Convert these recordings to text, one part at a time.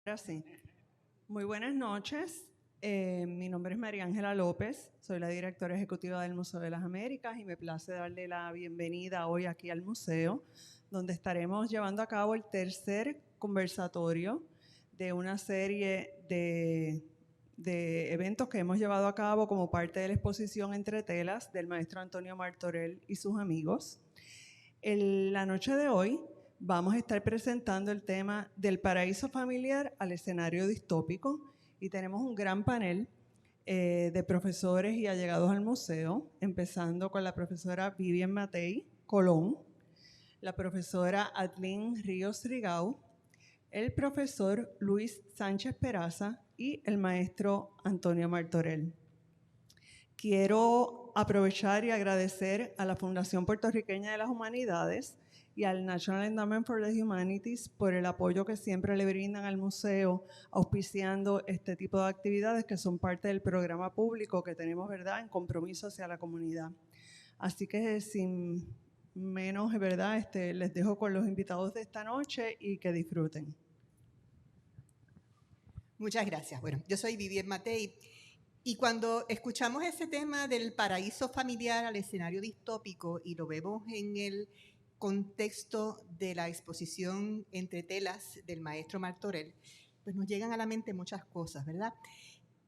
Ahora sí. Muy buenas noches. Mi nombre es María Ángela López, soy la directora ejecutiva del Museo de las Américas y me place darle la bienvenida hoy aquí al museo, donde estaremos llevando a cabo el tercer conversatorio de una serie de eventos que hemos llevado a cabo como parte de la exposición Entre Telas del maestro Antonio Martorell y sus amigos. La noche de hoy vamos a estar presentando el tema del paraíso familiar al escenario distópico y tenemos un gran panel de profesores y allegados al museo, empezando con la profesora Vivian Matei Colón, la profesora Adlín Ríos Rigau, el profesor Luis Sánchez Peraza y el maestro Antonio Martorell. Quiero aprovechar y agradecer a la Fundación Puertorriqueña de las Humanidades y al National Endowment for the Humanities por el apoyo que siempre le brindan al museo, auspiciando este tipo de actividades que son parte del programa público que tenemos, ¿verdad?, en compromiso hacia la comunidad. Así que sin menos, ¿verdad?, les dejo con los invitados de esta noche y que disfruten. Muchas gracias. Bueno, yo soy Vivian Matei y cuando escuchamos ese tema del paraíso familiar al escenario distópico y lo vemos en el contexto de la exposición Entre Telas del maestro Martorell, pues nos llegan a la mente muchas cosas, ¿verdad?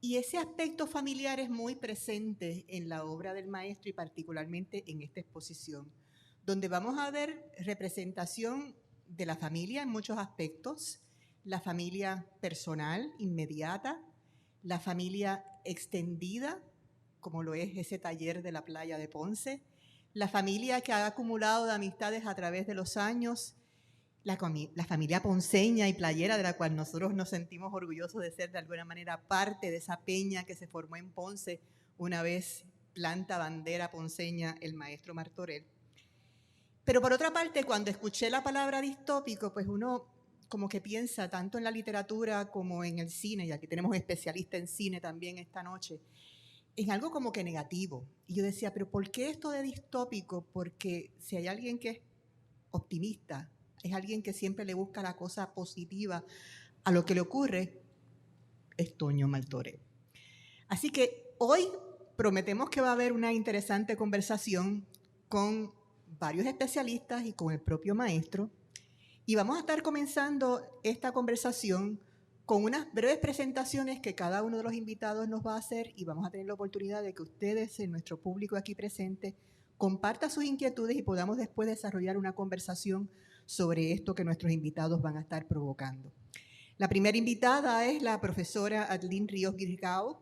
Y ese aspecto familiar es muy presente en la obra del maestro y particularmente en esta exposición, donde vamos a ver representación de la familia en muchos aspectos, la familia personal, inmediata, la familia extendida, como lo es ese taller de la playa de Ponce, la familia que ha acumulado de amistades a través de los años, la familia ponceña y playera de la cual nosotros nos sentimos orgullosos de ser de alguna manera parte de esa peña que se formó en Ponce una vez planta bandera ponceña el maestro Martorell. Pero por otra parte, cuando escuché la palabra distópico, pues uno como que piensa tanto en la literatura como en el cine, y aquí tenemos especialista en cine también esta noche, en algo como que negativo. Y yo decía, pero ¿por qué esto de distópico? Porque si hay alguien que es optimista, es alguien que siempre le busca la cosa positiva a lo que le ocurre, es Toño Martorell. Así que hoy prometemos que va a haber una interesante conversación con varios especialistas y con el propio maestro. Y vamos a estar comenzando esta conversación con unas breves presentaciones que cada uno de los invitados nos va a hacer y vamos a tener la oportunidad de que ustedes, en nuestro público aquí presente, compartan sus inquietudes y podamos después desarrollar una conversación sobre esto que nuestros invitados van a estar provocando. La primera invitada es la profesora Adlín Ríos Rigau.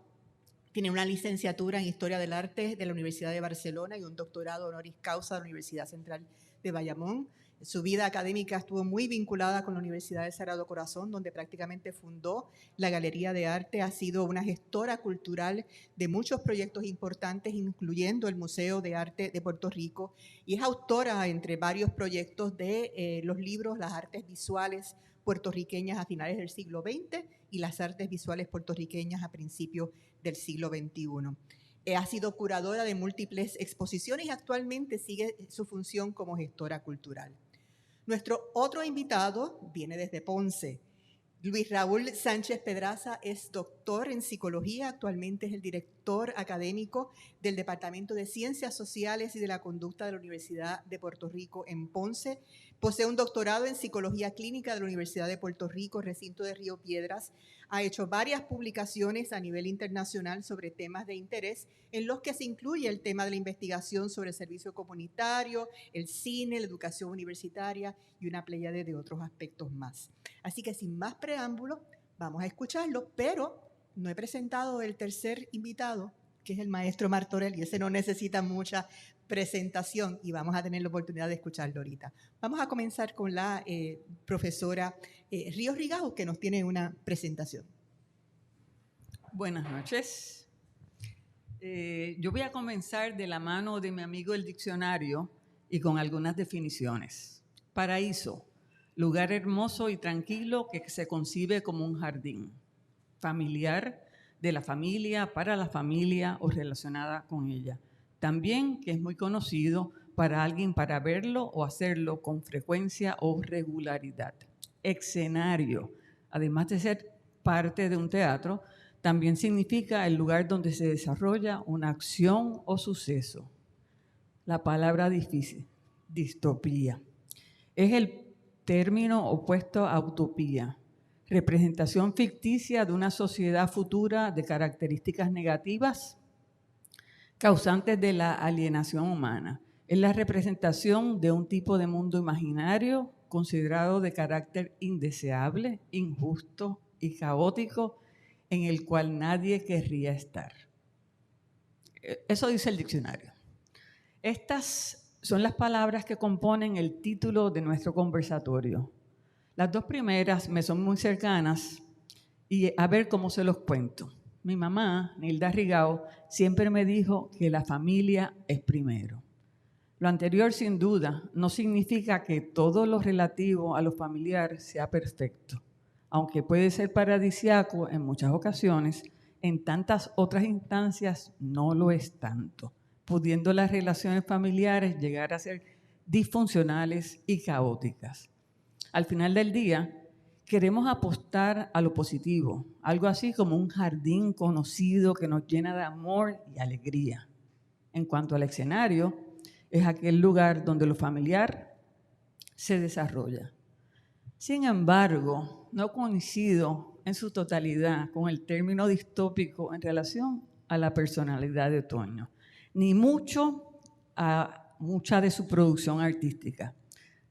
Tiene una licenciatura en Historia del Arte de la Universidad de Barcelona y un doctorado honoris causa de la Universidad Central de Bayamón. Su vida académica estuvo muy vinculada con la Universidad del Sagrado Corazón, donde prácticamente fundó la Galería de Arte. Ha sido una gestora cultural de muchos proyectos importantes, incluyendo el Museo de Arte de Puerto Rico, y es autora, entre varios proyectos, de los libros Las Artes Visuales puertorriqueñas a finales del siglo XX y las artes visuales puertorriqueñas a principios del siglo XXI. Ha sido curadora de múltiples exposiciones y actualmente sigue su función como gestora cultural. Nuestro otro invitado viene desde Ponce. Luis Raúl Sánchez Pedraza es doctor en psicología, actualmente es el director académico del Departamento de Ciencias Sociales y de la Conducta de la Universidad de Puerto Rico en Ponce. Posee un doctorado en psicología clínica de la Universidad de Puerto Rico, recinto de Río Piedras. Ha hecho varias publicaciones a nivel internacional sobre temas de interés, en los que se incluye el tema de la investigación sobre el servicio comunitario, el cine, la educación universitaria y una pléyade de otros aspectos más. Así que sin más preámbulos, vamos a escucharlo, pero no he presentado el tercer invitado, que es el maestro Martorell, y ese no necesita mucha presentación y vamos a tener la oportunidad de escucharlo ahorita. Vamos a comenzar con la profesora Ríos Rigau, que nos tiene una presentación. Buenas noches. Yo voy a comenzar de la mano de mi amigo el diccionario y con algunas definiciones. Paraíso, lugar hermoso y tranquilo que se concibe como un jardín. Familiar, de la familia, para la familia o relacionada con ella. También que es muy conocido para alguien para verlo o hacerlo con frecuencia o regularidad. Escenario, además de ser parte de un teatro, también significa el lugar donde se desarrolla una acción o suceso. La palabra difícil, distopía, es el término opuesto a utopía, representación ficticia de una sociedad futura de características negativas causantes de la alienación humana. Es la representación de un tipo de mundo imaginario considerado de carácter indeseable, injusto y caótico, en el cual nadie querría estar. Eso dice el diccionario. Estas son las palabras que componen el título de nuestro conversatorio. Las dos primeras me son muy cercanas y a ver cómo se los cuento. Mi mamá, Nilda Rigao, siempre me dijo que la familia es primero. Lo anterior, sin duda, no significa que todo lo relativo a lo familiar sea perfecto, aunque puede ser paradisíaco en muchas ocasiones, en tantas otras instancias no lo es tanto, pudiendo las relaciones familiares llegar a ser disfuncionales y caóticas. Al final del día, queremos apostar a lo positivo, algo así como un jardín conocido que nos llena de amor y alegría. En cuanto al escenario, es aquel lugar donde lo familiar se desarrolla. Sin embargo, no coincido en su totalidad con el término distópico en relación a la personalidad de Toño, ni mucho a mucha de su producción artística.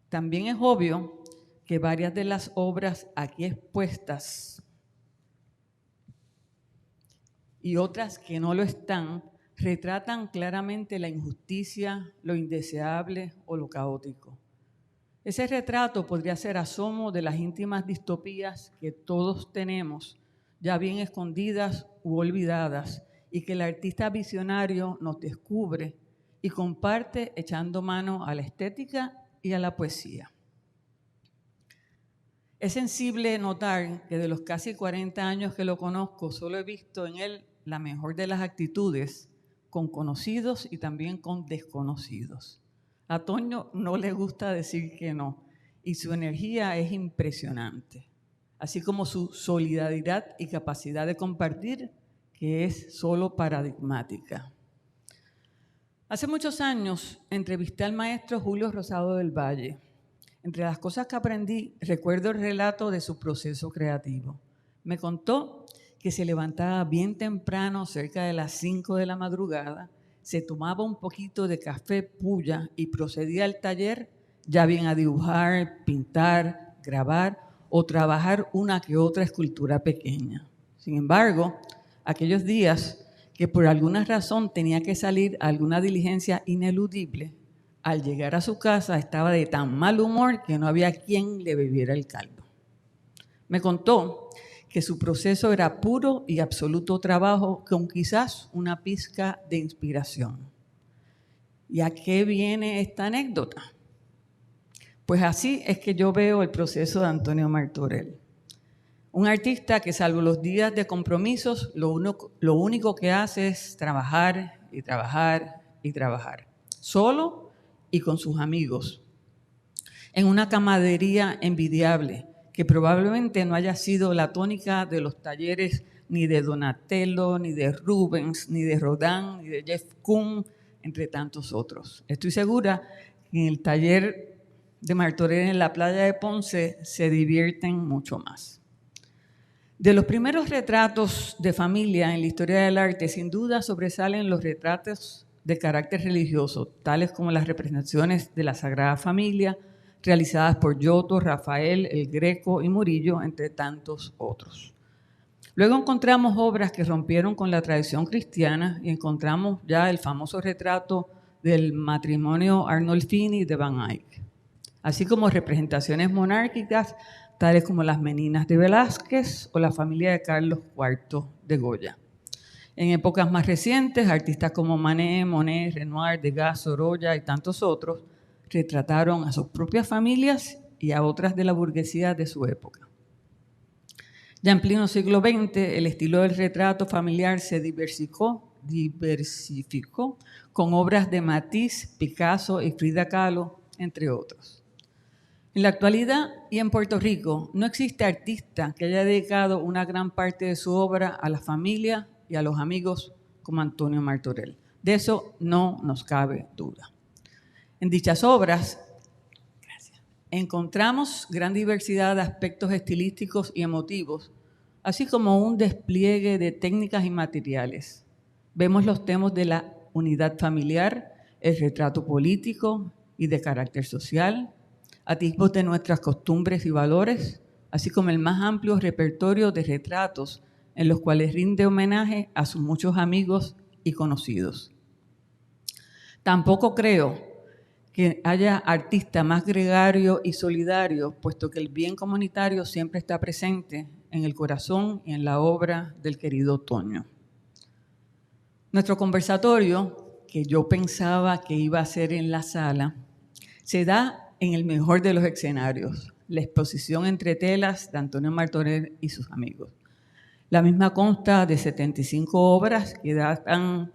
También es obvio que varias de las obras aquí expuestas y otras que no lo están, retratan claramente la injusticia, lo indeseable o lo caótico. Ese retrato podría ser asomo de las íntimas distopías que todos tenemos, ya bien escondidas u olvidadas, y que el artista visionario nos descubre y comparte echando mano a la estética y a la poesía. Es sensible notar que de los casi 40 años que lo conozco, solo he visto en él la mejor de las actitudes, con conocidos y también con desconocidos. A Toño no le gusta decir que no, y su energía es impresionante, así como su solidaridad y capacidad de compartir, que es solo paradigmática. Hace muchos años entrevisté al maestro Julio Rosado del Valle. Entre las cosas que aprendí, recuerdo el relato de su proceso creativo. Me contó que se levantaba bien temprano, cerca de las 5 de la madrugada, se tomaba un poquito de café puya y procedía al taller, ya bien a dibujar, pintar, grabar o trabajar una que otra escultura pequeña. Sin embargo, aquellos días que por alguna razón tenía que salir a alguna diligencia ineludible, al llegar a su casa estaba de tan mal humor que no había quien le bebiera el caldo. Me contó que su proceso era puro y absoluto trabajo con quizás una pizca de inspiración. ¿Y a qué viene esta anécdota? Pues así es que yo veo el proceso de Antonio Martorell. Un artista que, salvo los días de compromisos, lo único que hace es trabajar y trabajar y trabajar, solo y con sus amigos, en una camaradería envidiable, que probablemente no haya sido la tónica de los talleres ni de Donatello, ni de Rubens, ni de Rodin, ni de Jeff Koons, entre tantos otros. Estoy segura que en el taller de Martorell en la playa de Ponce se divierten mucho más. De los primeros retratos de familia en la historia del arte, sin duda sobresalen los retratos de carácter religioso, tales como las representaciones de la Sagrada Familia, realizadas por Giotto, Rafael, El Greco y Murillo, entre tantos otros. Luego encontramos obras que rompieron con la tradición cristiana y encontramos ya el famoso retrato del matrimonio Arnolfini de Van Eyck, así como representaciones monárquicas tales como las Meninas de Velázquez o la familia de Carlos IV de Goya. En épocas más recientes, artistas como Manet, Monet, Renoir, Degas, Sorolla y tantos otros retrataron a sus propias familias y a otras de la burguesía de su época. Ya en pleno siglo XX, el estilo del retrato familiar se diversificó con obras de Matisse, Picasso y Frida Kahlo, entre otros. En la actualidad y en Puerto Rico no existe artista que haya dedicado una gran parte de su obra a la familia y a los amigos como Antonio Martorell. De eso no nos cabe duda. En dichas obras encontramos gran diversidad de aspectos estilísticos y emotivos, así como un despliegue de técnicas y materiales. Vemos los temas de la unidad familiar, el retrato político y de carácter social, atisbos de nuestras costumbres y valores, así como el más amplio repertorio de retratos en los cuales rinde homenaje a sus muchos amigos y conocidos. Tampoco creo que haya artista más gregario y solidario, puesto que el bien comunitario siempre está presente en el corazón y en la obra del querido Toño. Nuestro conversatorio, que yo pensaba que iba a ser en la sala, se da en el mejor de los escenarios, la exposición entre telas de Antonio Martorell y sus amigos. La misma consta de 75 obras que datan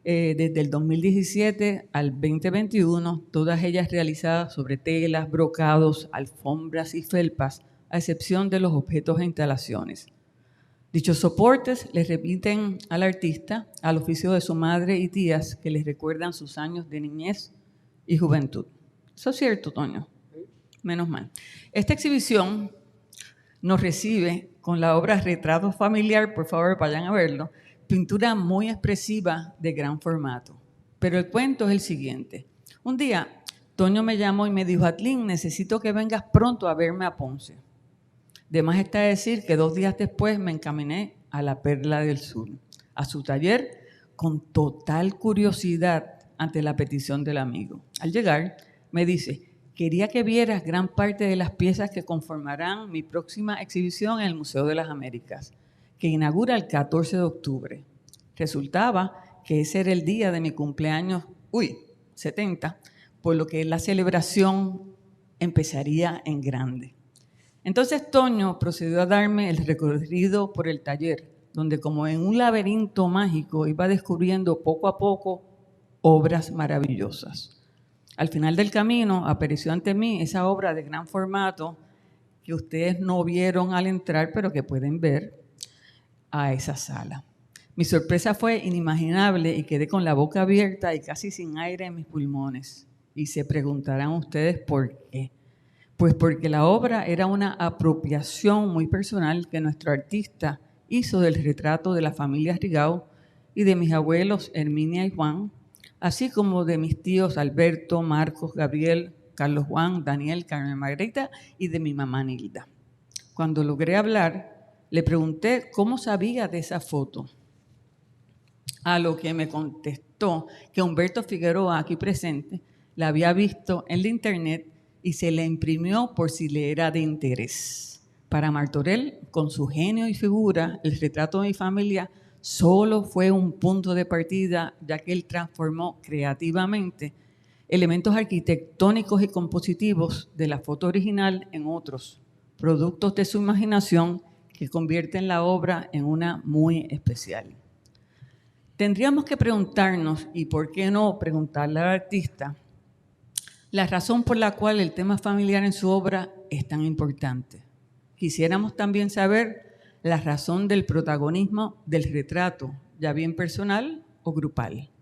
desde el 2017 al 2021, todas ellas realizadas sobre telas, brocados, alfombras y felpas, a excepción de los objetos e instalaciones. Dichos soportes les repiten al artista al oficio de su madre y tías que les recuerdan sus años de niñez y juventud. Eso es cierto, Toño. Menos mal. Esta exhibición nos recibe con la obra Retrato Familiar, por favor, vayan a verlo, pintura muy expresiva de gran formato. Pero el cuento es el siguiente. Un día, Toño me llamó y me dijo: Atlín, necesito que vengas pronto a verme a Ponce. De más está decir que 2 días después me encaminé a la Perla del Sur, a su taller, con total curiosidad ante la petición del amigo. Al llegar, me dice: quería que vieras gran parte de las piezas que conformarán mi próxima exhibición en el Museo de las Américas, que inaugura el 14 de octubre. Resultaba que ese era el día de mi cumpleaños, 70, por lo que la celebración empezaría en grande. Entonces Toño procedió a darme el recorrido por el taller, donde como en un laberinto mágico iba descubriendo poco a poco obras maravillosas. Al final del camino apareció ante mí esa obra de gran formato que ustedes no vieron al entrar, pero que pueden ver a esa sala. Mi sorpresa fue inimaginable y quedé con la boca abierta y casi sin aire en mis pulmones. Y se preguntarán ustedes por qué. Pues porque la obra era una apropiación muy personal que nuestro artista hizo del retrato de la familia Rigau y de mis abuelos Herminia y Juan, así como de mis tíos Alberto, Marcos, Gabriel, Carlos Juan, Daniel, Carmen Margarita y de mi mamá Nilda. Cuando logré hablar, le pregunté cómo sabía de esa foto, a lo que me contestó que Humberto Figueroa, aquí presente, la había visto en la internet y se la imprimió por si le era de interés. Para Martorell, con su genio y figura, el retrato de mi familia solo fue un punto de partida, ya que él transformó creativamente elementos arquitectónicos y compositivos de la foto original en otros, productos de su imaginación que convierten la obra en una muy especial. Tendríamos que preguntarnos, y por qué no preguntarle al artista, la razón por la cual el tema familiar en su obra es tan importante. Quisiéramos también saber la razón del protagonismo del retrato, ya bien personal o grupal.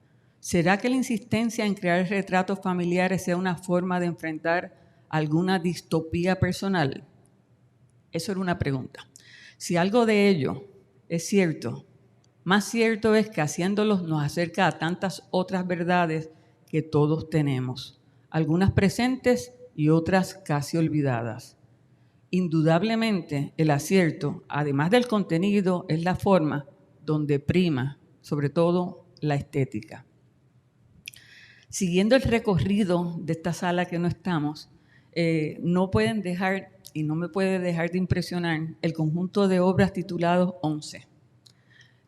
¿Será que la insistencia en crear retratos familiares sea una forma de enfrentar alguna distopía personal? Eso era una pregunta. Si algo de ello es cierto, más cierto es que haciéndolos nos acerca a tantas otras verdades que todos tenemos, algunas presentes y otras casi olvidadas. Indudablemente, el acierto, además del contenido, es la forma donde prima, sobre todo, la estética. Siguiendo el recorrido de esta sala que no estamos, no pueden dejar y no me puede dejar de impresionar el conjunto de obras titulado 11.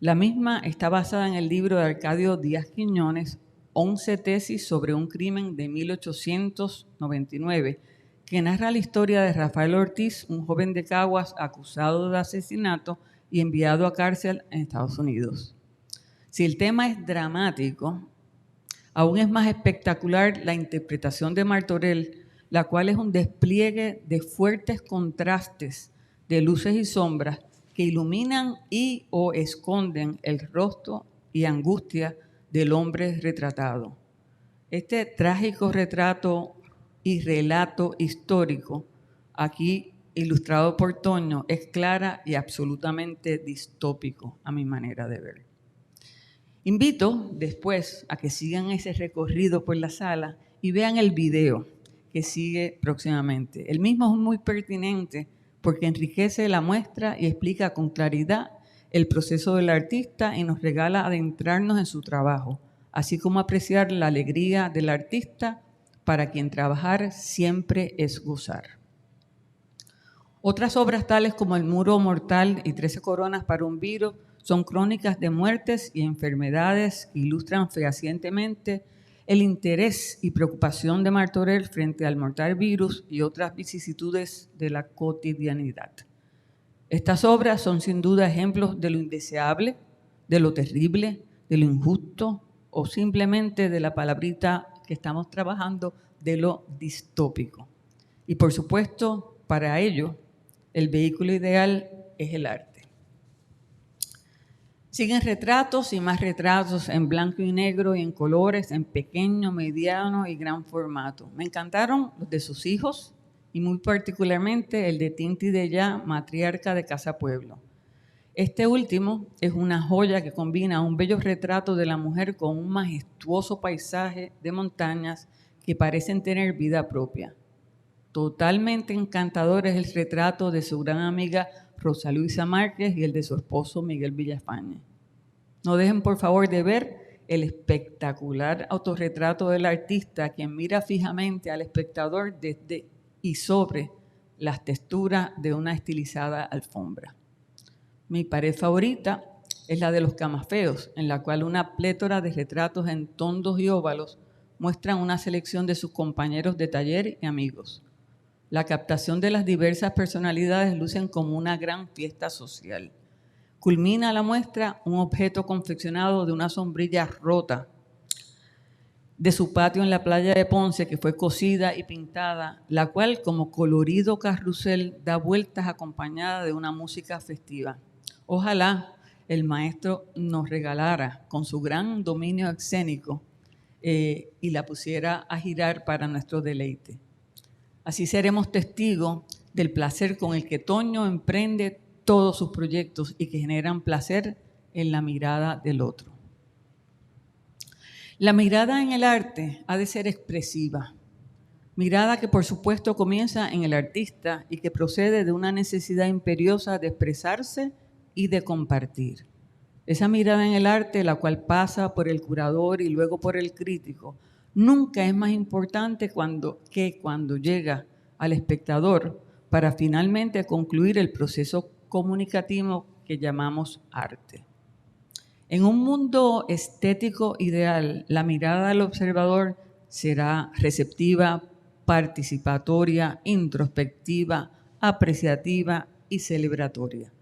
La misma está basada en el libro de Arcadio Díaz Quiñones, 11 tesis sobre un crimen de 1899, que narra la historia de Rafael Ortiz, un joven de Caguas acusado de asesinato y enviado a cárcel en Estados Unidos. Si el tema es dramático, aún es más espectacular la interpretación de Martorell, la cual es un despliegue de fuertes contrastes de luces y sombras que iluminan y o esconden el rostro y angustia del hombre retratado. Este trágico retrato y relato histórico, aquí ilustrado por Toño, es clara y absolutamente distópico a mi manera de ver. Invito después a que sigan ese recorrido por la sala y vean el video que sigue próximamente. El mismo es muy pertinente porque enriquece la muestra y explica con claridad el proceso del artista y nos regala adentrarnos en su trabajo, así como apreciar la alegría del artista para quien trabajar siempre es gozar. Otras obras tales como El muro mortal y 13 coronas para un virus son crónicas de muertes y enfermedades que ilustran fehacientemente el interés y preocupación de Martorell frente al mortal virus y otras vicisitudes de la cotidianidad. Estas obras son sin duda ejemplos de lo indeseable, de lo terrible, de lo injusto o simplemente de la palabrita que estamos trabajando, de lo distópico. Y por supuesto, para ello, el vehículo ideal es el arte. Siguen retratos y más retratos en blanco y negro y en colores, en pequeño, mediano y gran formato. Me encantaron los de sus hijos y muy particularmente el de Tinti de Ya, matriarca de Casa Pueblo. Este último es una joya que combina un bello retrato de la mujer con un majestuoso paisaje de montañas que parecen tener vida propia. Totalmente encantador es el retrato de su gran amiga Rosa Luisa Márquez y el de su esposo Miguel Villafañe. No dejen por favor de ver el espectacular autorretrato del artista, quien mira fijamente al espectador desde y sobre las texturas de una estilizada alfombra. Mi pared favorita es la de los camafeos, en la cual una plétora de retratos en tondos y óvalos muestran una selección de sus compañeros de taller y amigos. La captación de las diversas personalidades lucen como una gran fiesta social. Culmina la muestra un objeto confeccionado de una sombrilla rota de su patio en la playa de Ponce, que fue cosida y pintada, la cual como colorido carrusel da vueltas acompañada de una música festiva. Ojalá el maestro nos regalara con su gran dominio escénico y la pusiera a girar para nuestro deleite. Así seremos testigos del placer con el que Toño emprende todos sus proyectos y que generan placer en la mirada del otro. La mirada en el arte ha de ser expresiva, mirada que por supuesto comienza en el artista y que procede de una necesidad imperiosa de expresarse y de compartir. Esa mirada en el arte, la cual pasa por el curador y luego por el crítico, nunca es más importante que cuando llega al espectador para finalmente concluir el proceso comunicativo que llamamos arte. En un mundo estético ideal, la mirada del observador será receptiva, participatoria, introspectiva, apreciativa y celebratoria.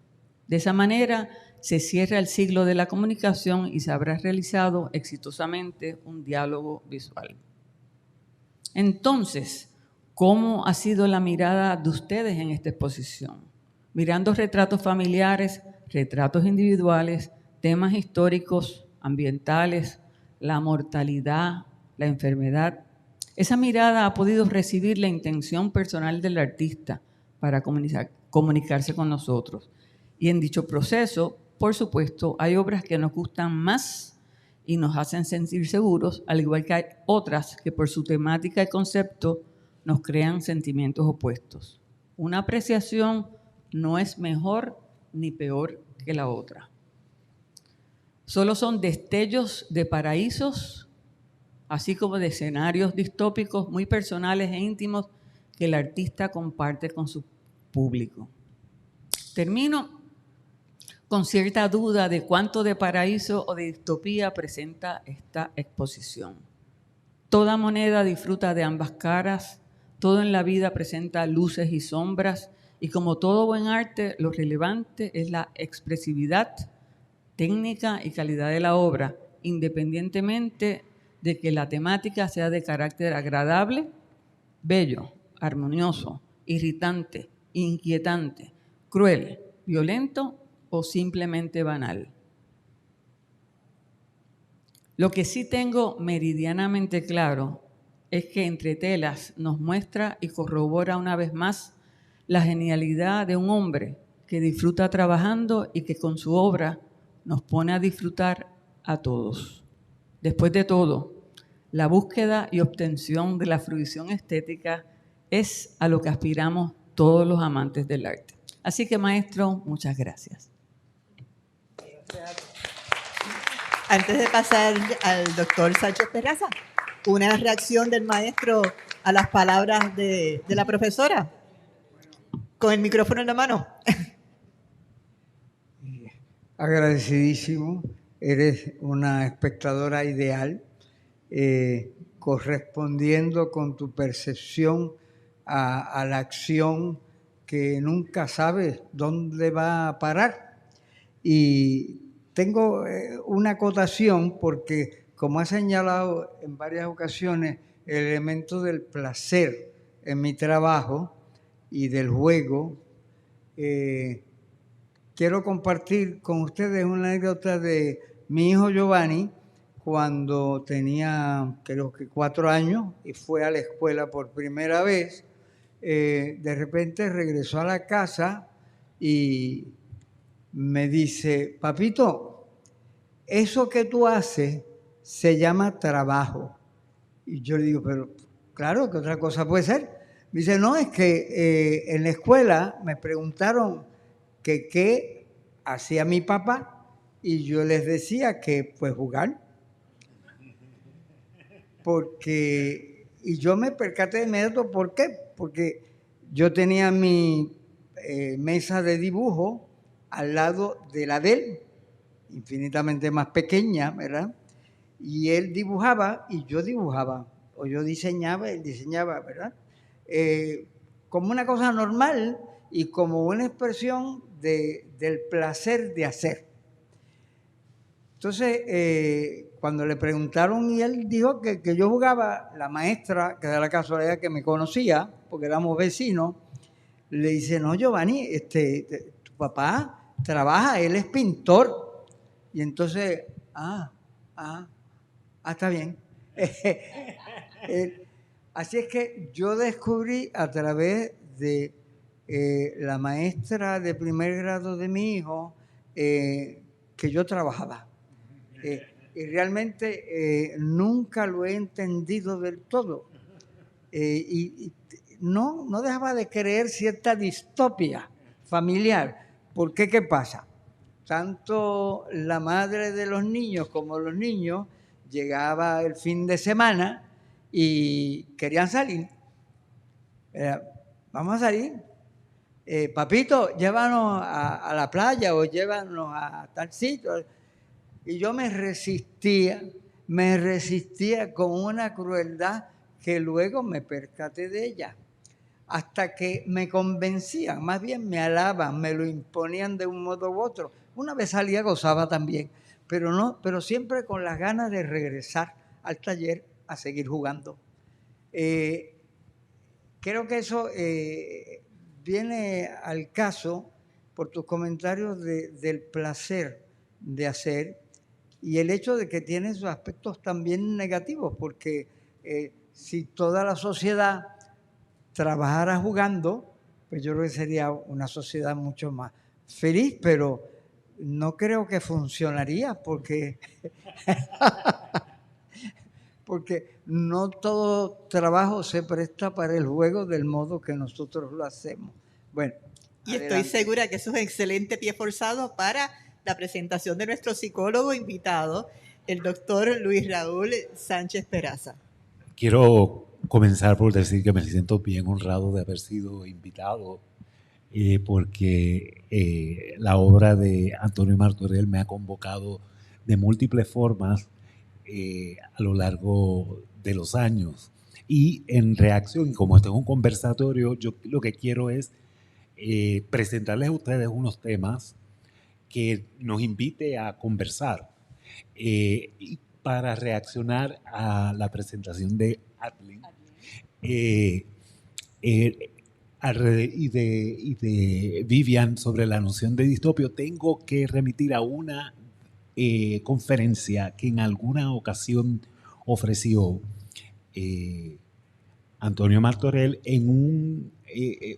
De esa manera se cierra el siglo de la comunicación y se habrá realizado exitosamente un diálogo visual. Entonces, ¿cómo ha sido la mirada de ustedes en esta exposición? Mirando retratos familiares, retratos individuales, temas históricos, ambientales, la mortalidad, la enfermedad. Esa mirada ha podido recibir la intención personal del artista para comunicarse con nosotros. Y en dicho proceso, por supuesto, hay obras que nos gustan más y nos hacen sentir seguros, al igual que hay otras que por su temática y concepto nos crean sentimientos opuestos. Una apreciación no es mejor ni peor que la otra. Solo son destellos de paraísos, así como de escenarios distópicos muy personales e íntimos que el artista comparte con su público. Termino con cierta duda de cuánto de paraíso o de distopía presenta esta exposición. Toda moneda disfruta de ambas caras, todo en la vida presenta luces y sombras, y como todo buen arte, lo relevante es la expresividad, técnica y calidad de la obra, independientemente de que la temática sea de carácter agradable, bello, armonioso, irritante, inquietante, cruel, violento o simplemente banal. Lo que sí tengo meridianamente claro es que Entre Telas nos muestra y corrobora una vez más la genialidad de un hombre que disfruta trabajando y que con su obra nos pone a disfrutar a todos. Después de todo, la búsqueda y obtención de la fruición estética es a lo que aspiramos todos los amantes del arte. Así que, maestro, muchas gracias. Antes de pasar al doctor Sánchez Peraza, una reacción del maestro a las palabras de la profesora. Con el micrófono en la mano. Agradecidísimo, eres una espectadora ideal, correspondiendo con tu percepción a la acción que nunca sabes dónde va a parar. Y tengo una acotación porque, como ha señalado en varias ocasiones, el elemento del placer en mi trabajo y del juego, quiero compartir con ustedes una anécdota de mi hijo Giovanni cuando tenía, creo que 4 años, y fue a la escuela por primera vez. De repente regresó a la casa y me dice: papito, eso que tú haces se llama trabajo. Y yo le digo: pero claro, ¿qué otra cosa puede ser? Me dice: no, es que en la escuela me preguntaron que qué hacía mi papá y yo les decía que pues jugar. Y yo me percaté de inmediato, ¿por qué? Porque yo tenía mi mesa de dibujo al lado de la de él, infinitamente más pequeña, ¿verdad? Y él dibujaba y yo dibujaba, o yo diseñaba y él diseñaba, ¿verdad? Como una cosa normal y como una expresión del placer de hacer. Entonces, cuando le preguntaron y él dijo que yo jugaba, la maestra, que da la casualidad que me conocía, porque éramos vecinos, le dice: no, Giovanni, tu papá trabaja, él es pintor. Y entonces, está bien. Así es que yo descubrí a través de la maestra de primer grado de mi hijo que yo trabajaba. Y realmente nunca lo he entendido del todo. Y no dejaba de creer cierta distopia familiar. ¿Por qué? ¿Qué pasa? Tanto la madre de los niños como los niños llegaba el fin de semana y querían salir. Vamos a salir. Papito, llévanos a la playa o llévanos a tal sitio. Y yo me resistía con una crueldad que luego me percaté de ella. Hasta que me convencían, más bien me alaban, me lo imponían de un modo u otro. Una vez salía, gozaba también, pero siempre con las ganas de regresar al taller a seguir jugando. Creo que eso viene al caso por tus comentarios del placer de hacer y el hecho de que tiene sus aspectos también negativos, porque si toda la sociedad trabajara jugando, pues yo creo que sería una sociedad mucho más feliz, pero no creo que funcionaría porque no todo trabajo se presta para el juego del modo que nosotros lo hacemos. Bueno, y estoy segura que eso es un excelente pie forzado para la presentación de nuestro psicólogo invitado, el doctor Luis Raúl Sánchez Peraza. Quiero comenzar por decir que me siento bien honrado de haber sido invitado porque la obra de Antonio Martorell me ha convocado de múltiples formas a lo largo de los años. Y en reacción, y como esto es un conversatorio, yo lo que quiero es presentarles a ustedes unos temas que nos invite a conversar y para reaccionar a la presentación de Atlin. y de Vivian sobre la noción de distopio, tengo que remitir a una conferencia que en alguna ocasión ofreció Antonio Martorell en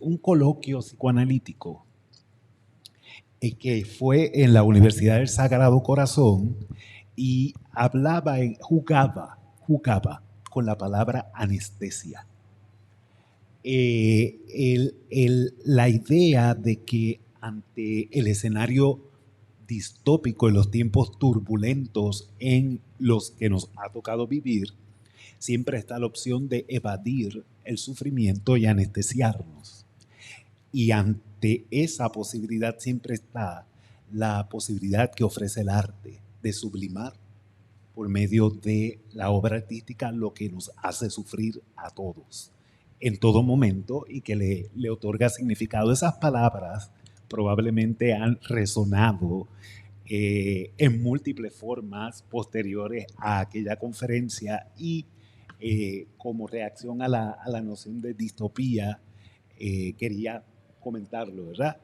un coloquio psicoanalítico que fue en la Universidad del Sagrado Corazón, y jugaba con la palabra anestesia. La idea de que ante el escenario distópico, en los tiempos turbulentos en los que nos ha tocado vivir, siempre está la opción de evadir el sufrimiento y anestesiarnos. Y ante esa posibilidad siempre está la posibilidad que ofrece el arte de sublimar por medio de la obra artística lo que nos hace sufrir a todos en todo momento y que le otorga significado. Esas palabras probablemente han resonado en múltiples formas posteriores a aquella conferencia, y como reacción a la noción de distopía quería comentarlo, ¿verdad?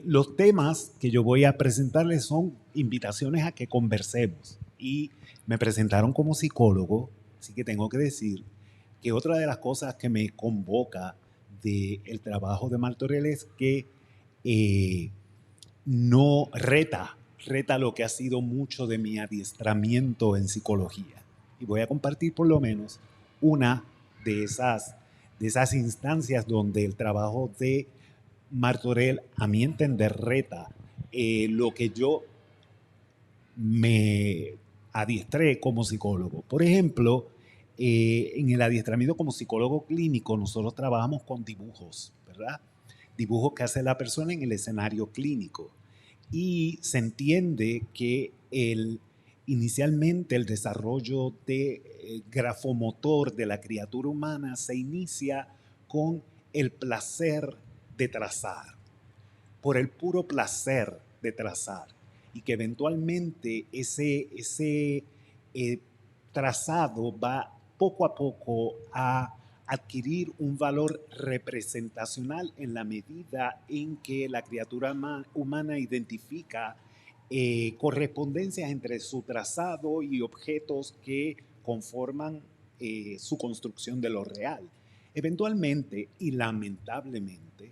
Los temas que yo voy a presentarles son invitaciones a que conversemos, y me presentaron como psicólogo, así que tengo que decir que otra de las cosas que me convoca del trabajo de Martorell es que no reta lo que ha sido mucho de mi adiestramiento en psicología. Y voy a compartir por lo menos una de esas instancias donde el trabajo de Martorell, a mi entender, reta lo que yo me adiestré como psicólogo. Por ejemplo, en el adiestramiento como psicólogo clínico nosotros trabajamos con dibujos, ¿verdad? Dibujos que hace la persona en el escenario clínico. Y se entiende que inicialmente el desarrollo de grafomotor de la criatura humana se inicia con el placer de trazar, por el puro placer de trazar, y que eventualmente ese trazado va poco a poco a adquirir un valor representacional en la medida en que la criatura humana identifica correspondencias entre su trazado y objetos que conforman su construcción de lo real. Eventualmente y lamentablemente,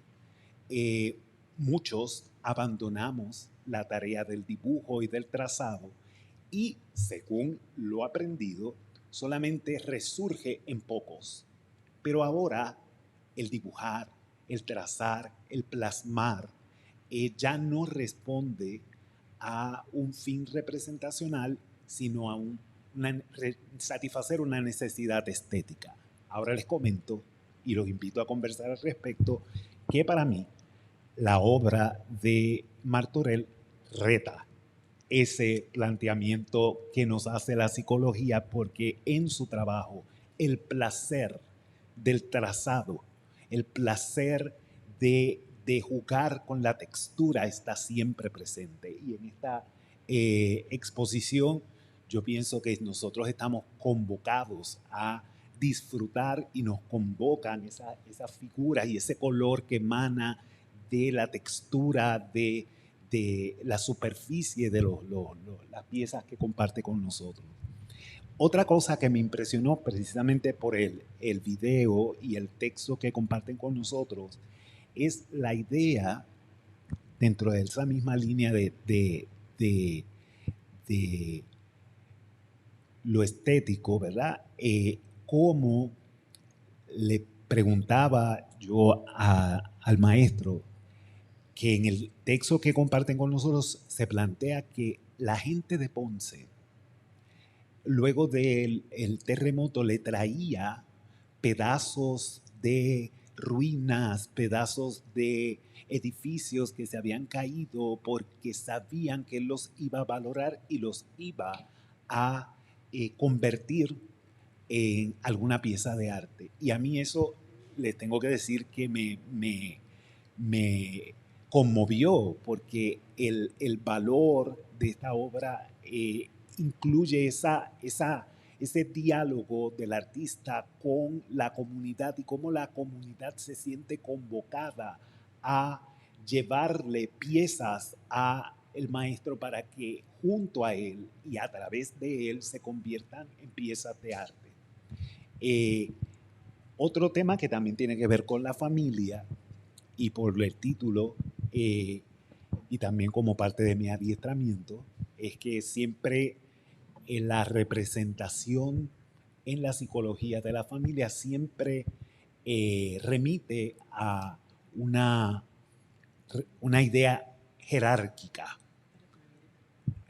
muchos abandonamos la tarea del dibujo y del trazado, y según lo aprendido, solamente resurge en pocos. Pero ahora el dibujar, el trazar, el plasmar ya no responde a un fin representacional, sino a satisfacer una necesidad estética. Ahora les comento y los invito a conversar al respecto que para mí la obra de Martorell reta ese planteamiento que nos hace la psicología, porque en su trabajo el placer del trazado, el placer de jugar con la textura está siempre presente. Y en esta exposición yo pienso que nosotros estamos convocados a disfrutar, y nos convocan esas figuras y ese color que emana de la textura de la superficie de las piezas que comparte con nosotros. Otra cosa que me impresionó precisamente por el video y el texto que comparten con nosotros es la idea, dentro de esa misma línea de lo estético, ¿verdad? Cómo le preguntaba yo al maestro, que en el texto que comparten con nosotros se plantea que la gente de Ponce, luego del terremoto, le traía pedazos de ruinas, pedazos de edificios que se habían caído, porque sabían que él los iba a valorar y los iba a convertir en alguna pieza de arte. Y a mí eso, les tengo que decir que me conmovió, porque el valor de esta obra incluye esa ese diálogo del artista con la comunidad y cómo la comunidad se siente convocada a llevarle piezas a el maestro para que junto a él y a través de él se conviertan en piezas de arte. Otro tema que también tiene que ver con la familia, y por el título, y también como parte de mi adiestramiento, es que siempre en la representación en la psicología de la familia siempre remite a una idea jerárquica.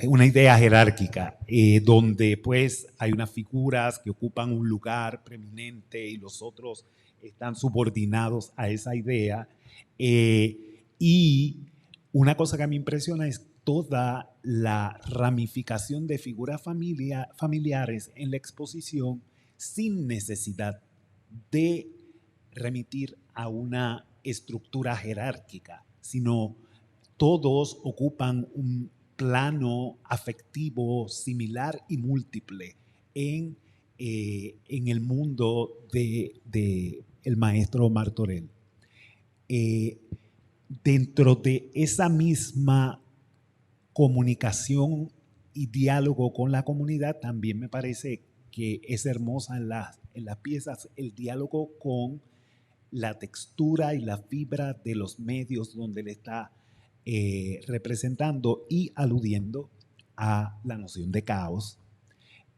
Una idea jerárquica, donde pues hay unas figuras que ocupan un lugar preeminente y los otros están subordinados a esa idea. Y una cosa que a mí me impresiona es toda la ramificación de figuras familiares en la exposición sin necesidad de remitir a una estructura jerárquica, sino todos ocupan un plano afectivo similar y múltiple en el mundo de el maestro Martorell. Dentro de esa misma comunicación y diálogo con la comunidad, también me parece que es hermosa en las piezas el diálogo con la textura y la fibra de los medios donde le está representando y aludiendo a la noción de caos,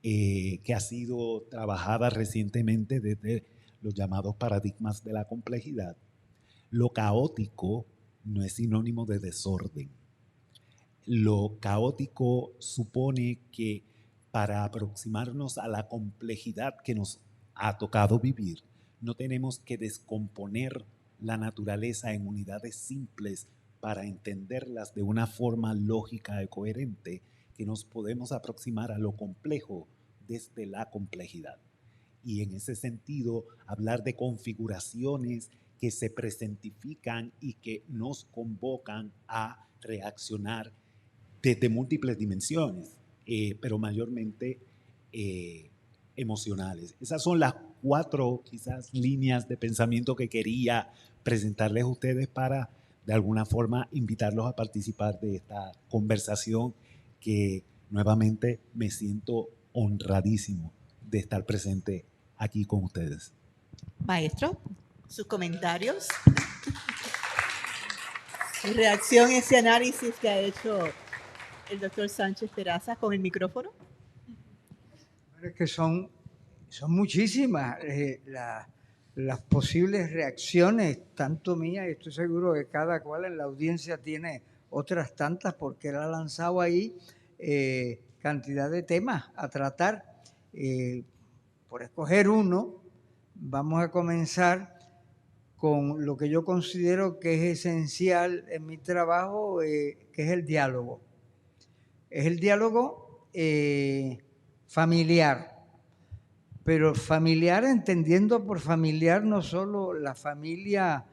que ha sido trabajada recientemente desde los llamados paradigmas de la complejidad. Lo caótico no es sinónimo de desorden. Lo caótico supone que para aproximarnos a la complejidad que nos ha tocado vivir, no tenemos que descomponer la naturaleza en unidades simples para entenderlas de una forma lógica y coherente, que nos podemos aproximar a lo complejo desde la complejidad. Y en ese sentido, hablar de configuraciones que se presentifican y que nos convocan a reaccionar desde múltiples dimensiones, pero mayormente emocionales. Esas son las 4 quizás líneas de pensamiento que quería presentarles a ustedes para de alguna forma invitarlos a participar de esta conversación, que nuevamente me siento honradísimo de estar presente aquí con ustedes. Maestro, sus comentarios, su reacción a ese análisis que ha hecho el doctor Sánchez Peraza con el micrófono. Es que son muchísimas las posibles reacciones, tanto mías, y estoy seguro que cada cual en la audiencia tiene otras tantas, porque él ha lanzado ahí cantidad de temas a tratar. Por escoger uno, vamos a comenzar con lo que yo considero que es esencial en mi trabajo, que es el diálogo. Es el diálogo familiar, pero familiar entendiendo por familiar no solo la familia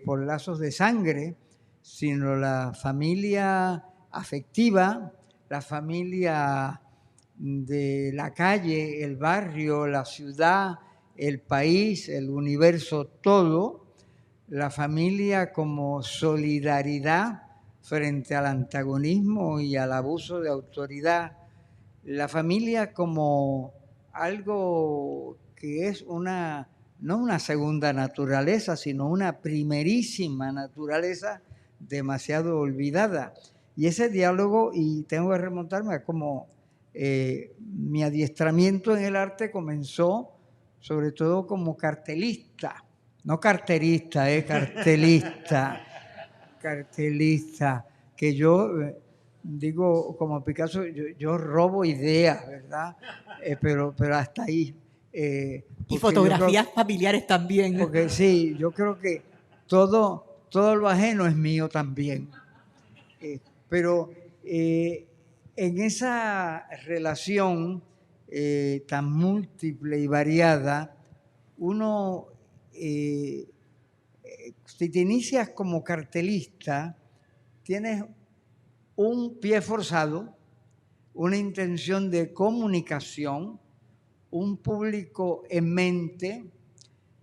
por lazos de sangre, sino la familia afectiva, la familia de la calle, el barrio, la ciudad, el país, el universo, todo, la familia como solidaridad frente al antagonismo y al abuso de autoridad, la familia como algo que es no una segunda naturaleza, sino una primerísima naturaleza demasiado olvidada. Y ese diálogo, y tengo que remontarme a cómo mi adiestramiento en el arte comenzó sobre todo como cartelista, no carterista, cartelista, que yo digo como Picasso, yo robo ideas, ¿verdad? Pero hasta ahí. Y fotografías familiares también. Porque sí, yo creo que todo lo ajeno es mío también. Pero en esa relación tan múltiple y variada, uno, si te inicias como cartelista, tienes un pie forzado, una intención de comunicación, un público en mente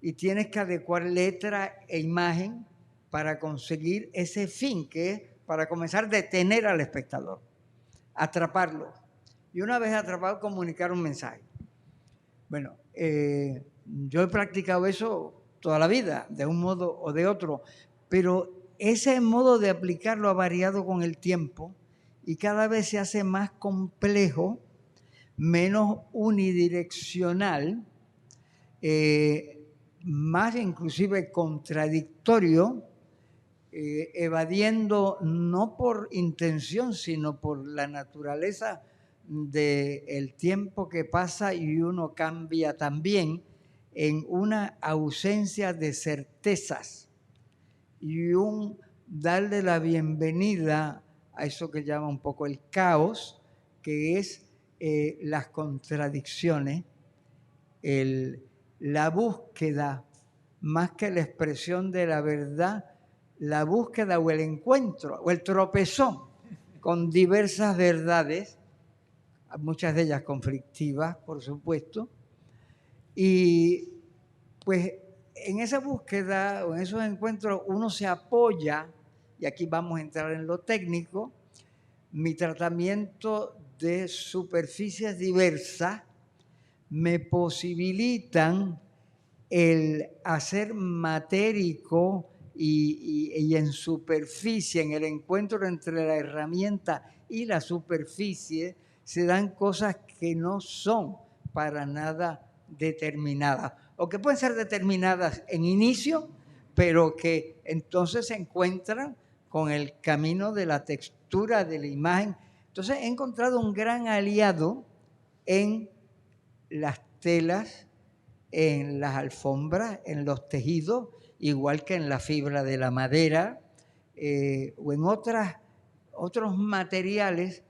y tienes que adecuar letra e imagen para conseguir ese fin, que es, para comenzar, a detener al espectador, atraparlo. Y una vez atrapado, comunicar un mensaje. Bueno, yo he practicado eso toda la vida, de un modo o de otro, pero ese modo de aplicarlo ha variado con el tiempo y cada vez se hace más complejo, menos unidireccional, más inclusive contradictorio, evadiendo no por intención, sino por la naturaleza del tiempo que pasa y uno cambia también, en una ausencia de certezas y un darle la bienvenida a eso que llama un poco el caos, que es las contradicciones, la búsqueda, más que la expresión de la verdad, la búsqueda o el encuentro o el tropezón con diversas verdades, muchas de ellas conflictivas, por supuesto, y pues en esa búsqueda o en esos encuentros uno se apoya, y aquí vamos a entrar en lo técnico, mi tratamiento de superficies diversas me posibilitan el hacer matérico y en superficie, en el encuentro entre la herramienta y la superficie, se dan cosas que no son para nada determinadas, o que pueden ser determinadas en inicio, pero que entonces se encuentran con el camino de la textura de la imagen. Entonces he encontrado un gran aliado en las telas, en las alfombras, en los tejidos, igual que en la fibra de la madera, o en otros materiales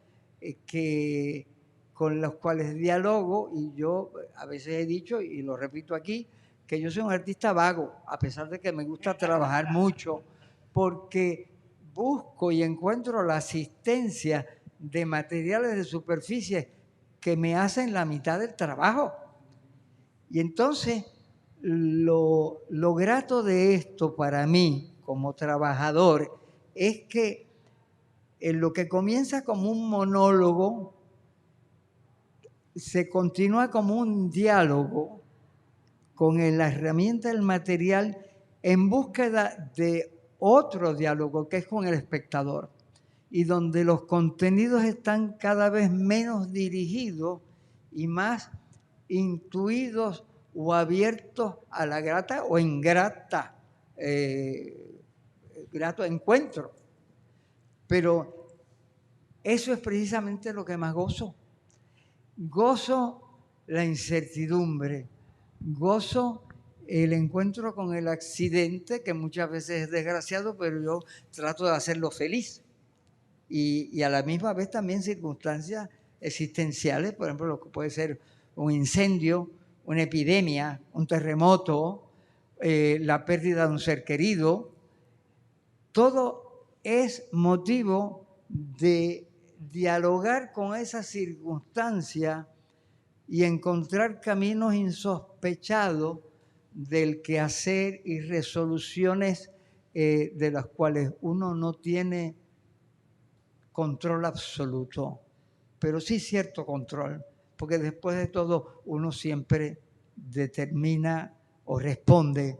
con los cuales dialogo. Y yo a veces he dicho, y lo repito aquí, que yo soy un artista vago, a pesar de que me gusta trabajar mucho, porque busco y encuentro la asistencia de materiales de superficie que me hacen la mitad del trabajo. Y entonces lo grato de esto para mí como trabajador es que en lo que comienza como un monólogo se continúa como un diálogo con la herramienta del material en búsqueda de otro diálogo que es con el espectador, y donde los contenidos están cada vez menos dirigidos y más intuidos o abiertos a la grata o ingrata, grato encuentro. Pero eso es precisamente lo que más gozo. Gozo la incertidumbre, gozo el encuentro con el accidente, que muchas veces es desgraciado, pero yo trato de hacerlo feliz. Y a la misma vez también circunstancias existenciales, por ejemplo, lo que puede ser un incendio, una epidemia, un terremoto, la pérdida de un ser querido. Todo es motivo de dialogar con esa circunstancia y encontrar caminos insospechados del quehacer y resoluciones de las cuales uno no tiene control absoluto, pero sí cierto control, porque después de todo uno siempre determina o responde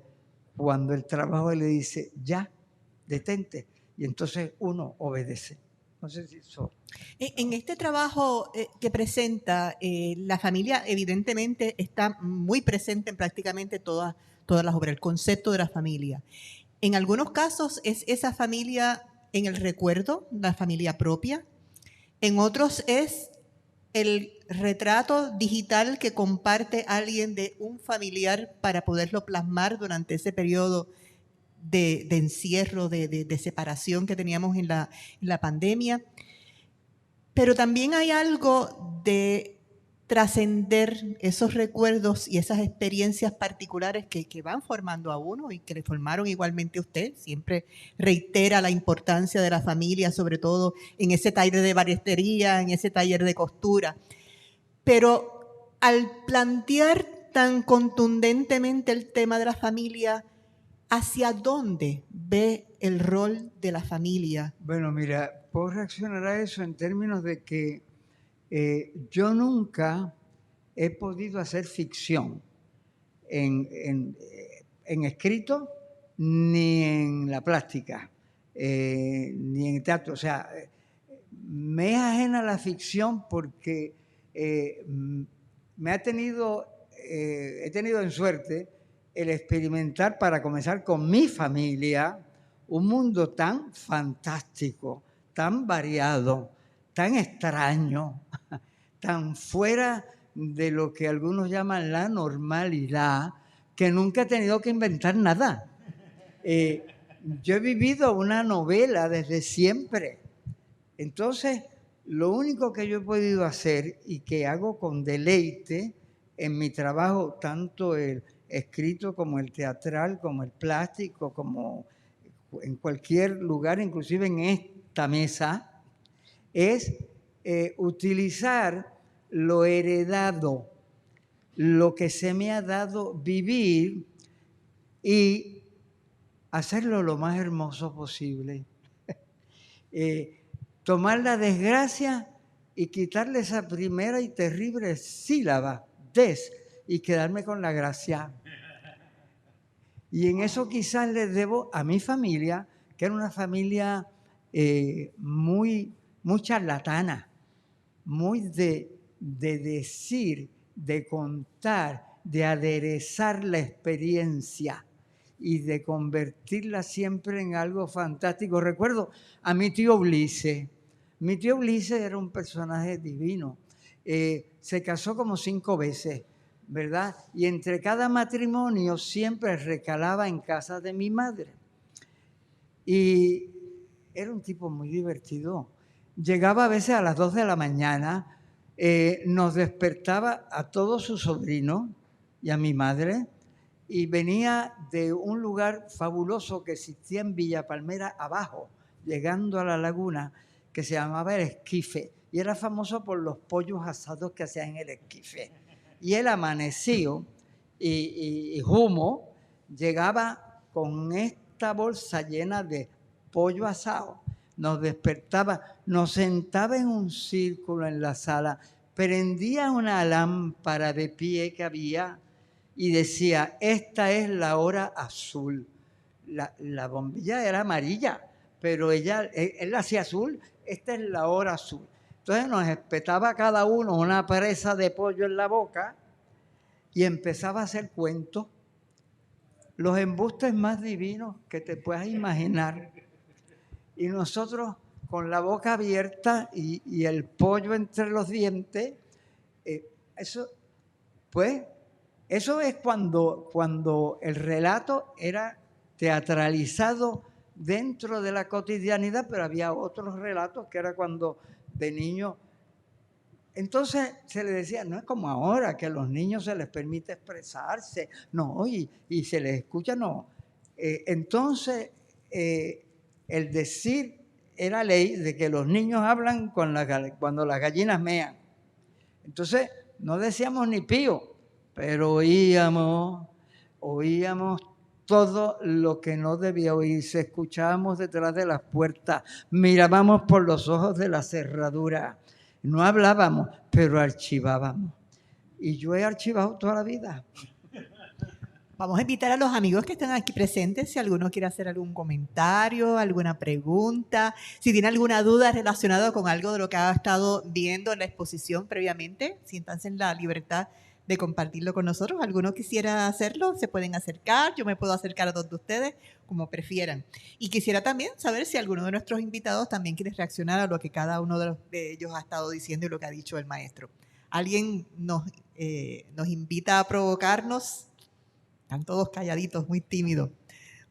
cuando el trabajo le dice ya, detente, y entonces uno obedece. No sé si eso. En este trabajo que presenta, la familia evidentemente está muy presente en prácticamente todas las obras, el concepto de la familia. En algunos casos es esa familia en el recuerdo, la familia propia. En otros es el retrato digital que comparte alguien de un familiar para poderlo plasmar durante ese periodo de encierro, de separación que teníamos en la pandemia. Pero también hay algo de trascender esos recuerdos y esas experiencias particulares que van formando a uno y que le formaron igualmente a usted. Siempre reitera la importancia de la familia, sobre todo en ese taller de baristería, en ese taller de costura. Pero al plantear tan contundentemente el tema de la familia, ¿hacia dónde ve el rol de la familia? Bueno, mira, puedo reaccionar a eso en términos de que yo nunca he podido hacer ficción en escrito ni en la plástica, ni en el teatro. O sea, me es ajena la ficción porque he tenido en suerte el experimentar, para comenzar con mi familia, un mundo tan fantástico, tan variado, tan extraño, tan fuera de lo que algunos llaman la normalidad, que nunca he tenido que inventar nada. Yo he vivido una novela desde siempre. Entonces, lo único que yo he podido hacer y que hago con deleite en mi trabajo, tanto el escrito como el teatral, como el plástico, como en cualquier lugar, inclusive en esta mesa, es utilizar lo heredado, lo que se me ha dado vivir y hacerlo lo más hermoso posible. Tomar la desgracia y quitarle esa primera y terrible sílaba, des, y quedarme con la gracia. Y en eso quizás les debo a mi familia, que era una familia muy charlatana, muy de decir, de contar, de aderezar la experiencia y de convertirla siempre en algo fantástico. Recuerdo a mi tío Ulises. Mi tío Ulises era un personaje divino. Se casó como 5 veces, ¿verdad? Y entre cada matrimonio siempre recalaba en casa de mi madre. Y era un tipo muy divertido. Llegaba a veces a las 2 de la mañana, nos despertaba a todos sus sobrinos y a mi madre, y venía de un lugar fabuloso que existía en Villa Palmera abajo, llegando a la laguna, que se llamaba El Esquife, y era famoso por los pollos asados que hacían en El Esquife. Y él amanecido y humo, llegaba con esta bolsa llena de pollo asado, nos despertaba, nos sentaba en un círculo en la sala, prendía una lámpara de pie que había y decía: esta es la hora azul. La bombilla era amarilla, pero él la hacía azul. Esta es la hora azul. Entonces nos espetaba cada uno una presa de pollo en la boca y empezaba a hacer cuentos, los embustes más divinos que te puedas imaginar. Y nosotros con la boca abierta y el pollo entre los dientes, eso es cuando el relato era teatralizado dentro de la cotidianidad, pero había otros relatos que era cuando de niño. Entonces se le decía, no es como ahora que a los niños se les permite expresarse, no, y se les escucha, no. Entonces el decir era ley de que los niños hablan cuando las gallinas mean. Entonces no decíamos ni pío, pero oíamos todo lo que no debía oírse, escuchábamos detrás de las puertas, mirábamos por los ojos de la cerradura, no hablábamos, pero archivábamos. Y yo he archivado toda la vida. Vamos a invitar a los amigos que están aquí presentes, si alguno quiere hacer algún comentario, alguna pregunta, si tiene alguna duda relacionada con algo de lo que ha estado viendo en la exposición previamente, siéntanse en la libertad de compartirlo con nosotros. ¿Alguno quisiera hacerlo? Se pueden acercar, yo me puedo acercar a todos de ustedes, como prefieran. Y quisiera también saber si alguno de nuestros invitados también quiere reaccionar a lo que cada uno de ellos ha estado diciendo y lo que ha dicho el maestro. ¿Alguien nos invita a provocarnos? Están todos calladitos, muy tímidos.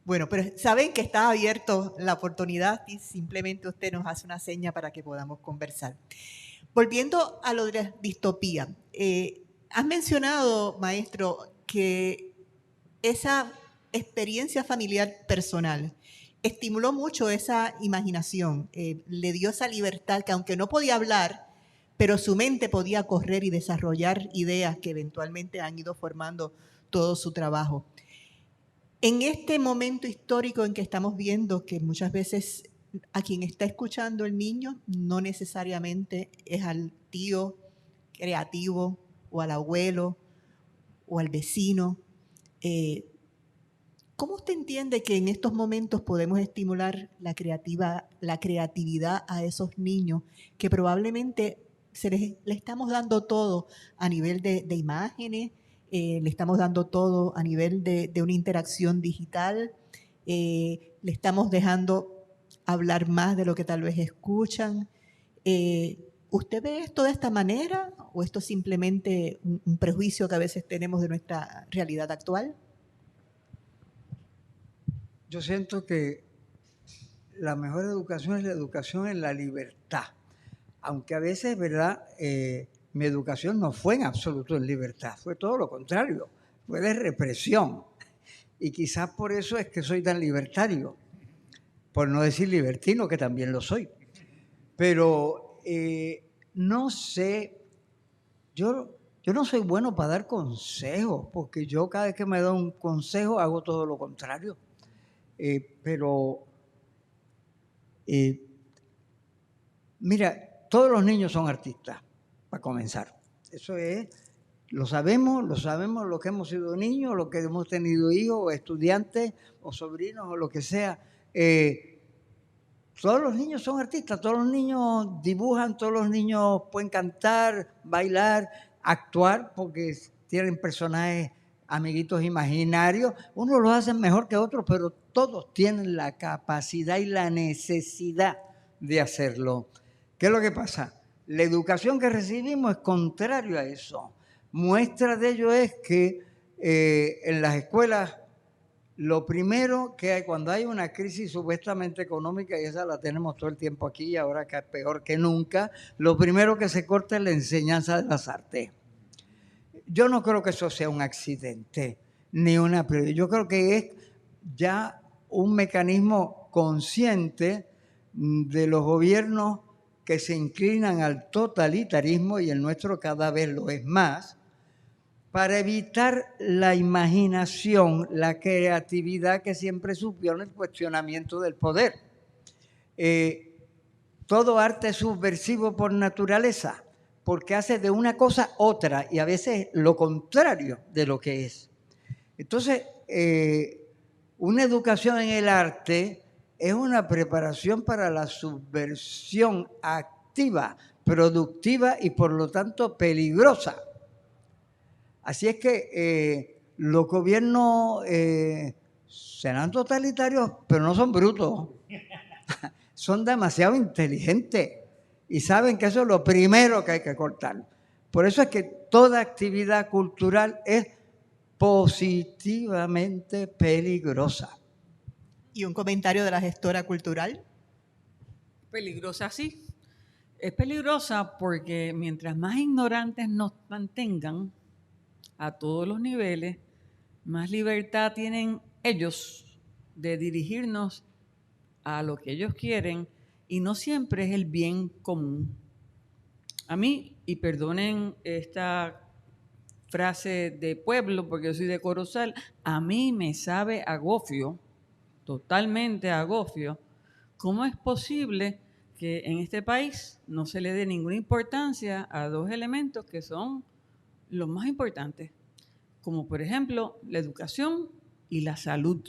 Bueno, pero saben que está abierto la oportunidad y simplemente usted nos hace una seña para que podamos conversar. Volviendo a lo de la distopía, has mencionado, maestro, que esa experiencia familiar personal estimuló mucho esa imaginación, le dio esa libertad que aunque no podía hablar, pero su mente podía correr y desarrollar ideas que eventualmente han ido formando todo su trabajo. En este momento histórico en que estamos viendo que muchas veces a quien está escuchando el niño no necesariamente es al tío creativo o al abuelo o al vecino, ¿cómo usted entiende que en estos momentos podemos estimular la creatividad a esos niños que probablemente le estamos dando todo a nivel de imágenes, le estamos dando todo a nivel de una interacción digital, le estamos dejando hablar más de lo que tal vez escuchan? ¿Usted ve esto de esta manera o esto es simplemente un prejuicio que a veces tenemos de nuestra realidad actual? Yo siento que la mejor educación es la educación en la libertad. Aunque a veces, ¿verdad? Mi educación no fue en absoluto en libertad, fue todo lo contrario, fue de represión. Y quizás por eso es que soy tan libertario, por no decir libertino, que también lo soy. Pero no sé, yo no soy bueno para dar consejos, porque yo cada vez que me da un consejo hago todo lo contrario. Pero mira, todos los niños son artistas, para comenzar. Eso es, lo sabemos los que hemos sido niños, los que hemos tenido hijos, o estudiantes, o sobrinos, o lo que sea. Todos los niños son artistas, todos los niños dibujan, todos los niños pueden cantar, bailar, actuar, porque tienen personajes, amiguitos imaginarios. Unos lo hacen mejor que otros, pero todos tienen la capacidad y la necesidad de hacerlo. ¿Qué es lo que pasa? La educación que recibimos es contrario a eso. Muestra de ello es que en las escuelas lo primero que hay cuando hay una crisis supuestamente económica, y esa la tenemos todo el tiempo aquí y ahora que es peor que nunca, lo primero que se corta es la enseñanza de las artes. Yo no creo que eso sea un accidente, ni una prioridad. Yo creo que es ya un mecanismo consciente de los gobiernos que se inclinan al totalitarismo, y el nuestro cada vez lo es más, para evitar la imaginación, la creatividad que siempre supone el cuestionamiento del poder. Todo arte es subversivo por naturaleza, porque hace de una cosa otra y a veces lo contrario de lo que es. Entonces, una educación en el arte es una preparación para la subversión activa, productiva y por lo tanto peligrosa. Así es que los gobiernos serán totalitarios, pero no son brutos. Son demasiado inteligentes y saben que eso es lo primero que hay que cortar. Por eso es que toda actividad cultural es positivamente peligrosa. ¿Y un comentario de la gestora cultural? Peligrosa, sí. Es peligrosa porque mientras más ignorantes nos mantengan a todos los niveles, más libertad tienen ellos de dirigirnos a lo que ellos quieren, y no siempre es el bien común. A mí, y perdonen esta frase de pueblo porque yo soy de Corozal, a mí me sabe a gofio, totalmente a gofio, ¿cómo es posible que en este país no se le dé ninguna importancia a dos elementos que son los más importantes, como por ejemplo la educación y la salud?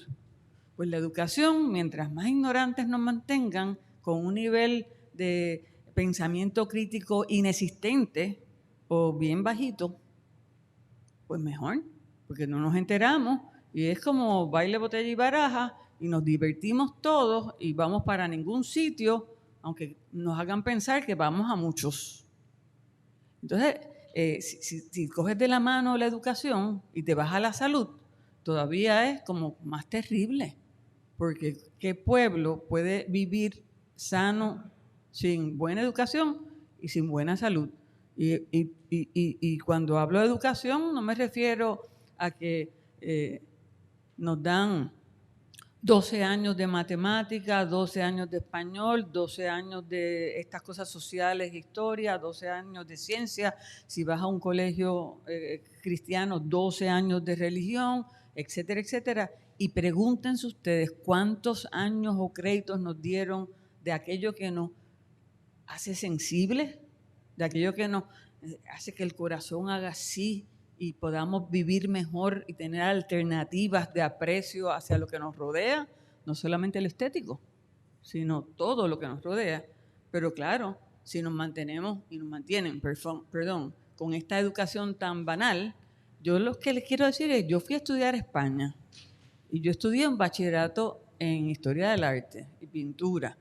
Pues la educación, mientras más ignorantes nos mantengan, con un nivel de pensamiento crítico inexistente o bien bajito, pues mejor, porque no nos enteramos y es como baile, botella y baraja, y nos divertimos todos y vamos para ningún sitio, aunque nos hagan pensar que vamos a muchos. Entonces, si coges de la mano la educación y te vas a la salud, todavía es como más terrible, porque ¿qué pueblo puede vivir sano sin buena educación y sin buena salud? Y cuando hablo de educación no me refiero a que nos dan 12 años de matemática, 12 años de español, 12 años de estas cosas sociales, historia, 12 años de ciencia. Si vas a un colegio cristiano, 12 años de religión, etcétera, etcétera. Y pregúntense ustedes cuántos años o créditos nos dieron de aquello que nos hace sensibles, de aquello que nos hace que el corazón haga así y podamos vivir mejor y tener alternativas de aprecio hacia lo que nos rodea, no solamente el estético, sino todo lo que nos rodea. Pero claro, si nos mantenemos y nos mantienen, con esta educación tan banal, yo lo que les quiero decir es, yo fui a estudiar a España y yo estudié un bachillerato en Historia del Arte y Pintura.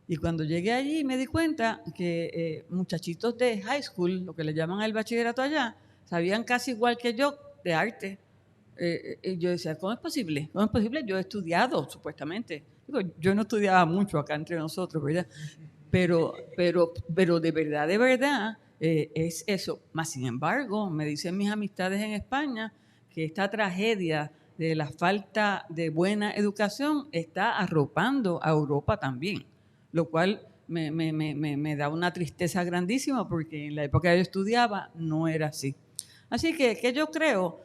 Y cuando llegué allí me di cuenta que muchachitos de high school, lo que le llaman el bachillerato allá, sabían casi igual que yo de arte. Y yo decía, ¿cómo es posible? ¿Cómo es posible? Yo he estudiado, supuestamente. Digo, yo no estudiaba mucho acá entre nosotros, ¿verdad? Pero de verdad, es eso. Más sin embargo, me dicen mis amistades en España que esta tragedia de la falta de buena educación está arropando a Europa también, lo cual me da una tristeza grandísima porque en la época que yo estudiaba no era así. Así que yo creo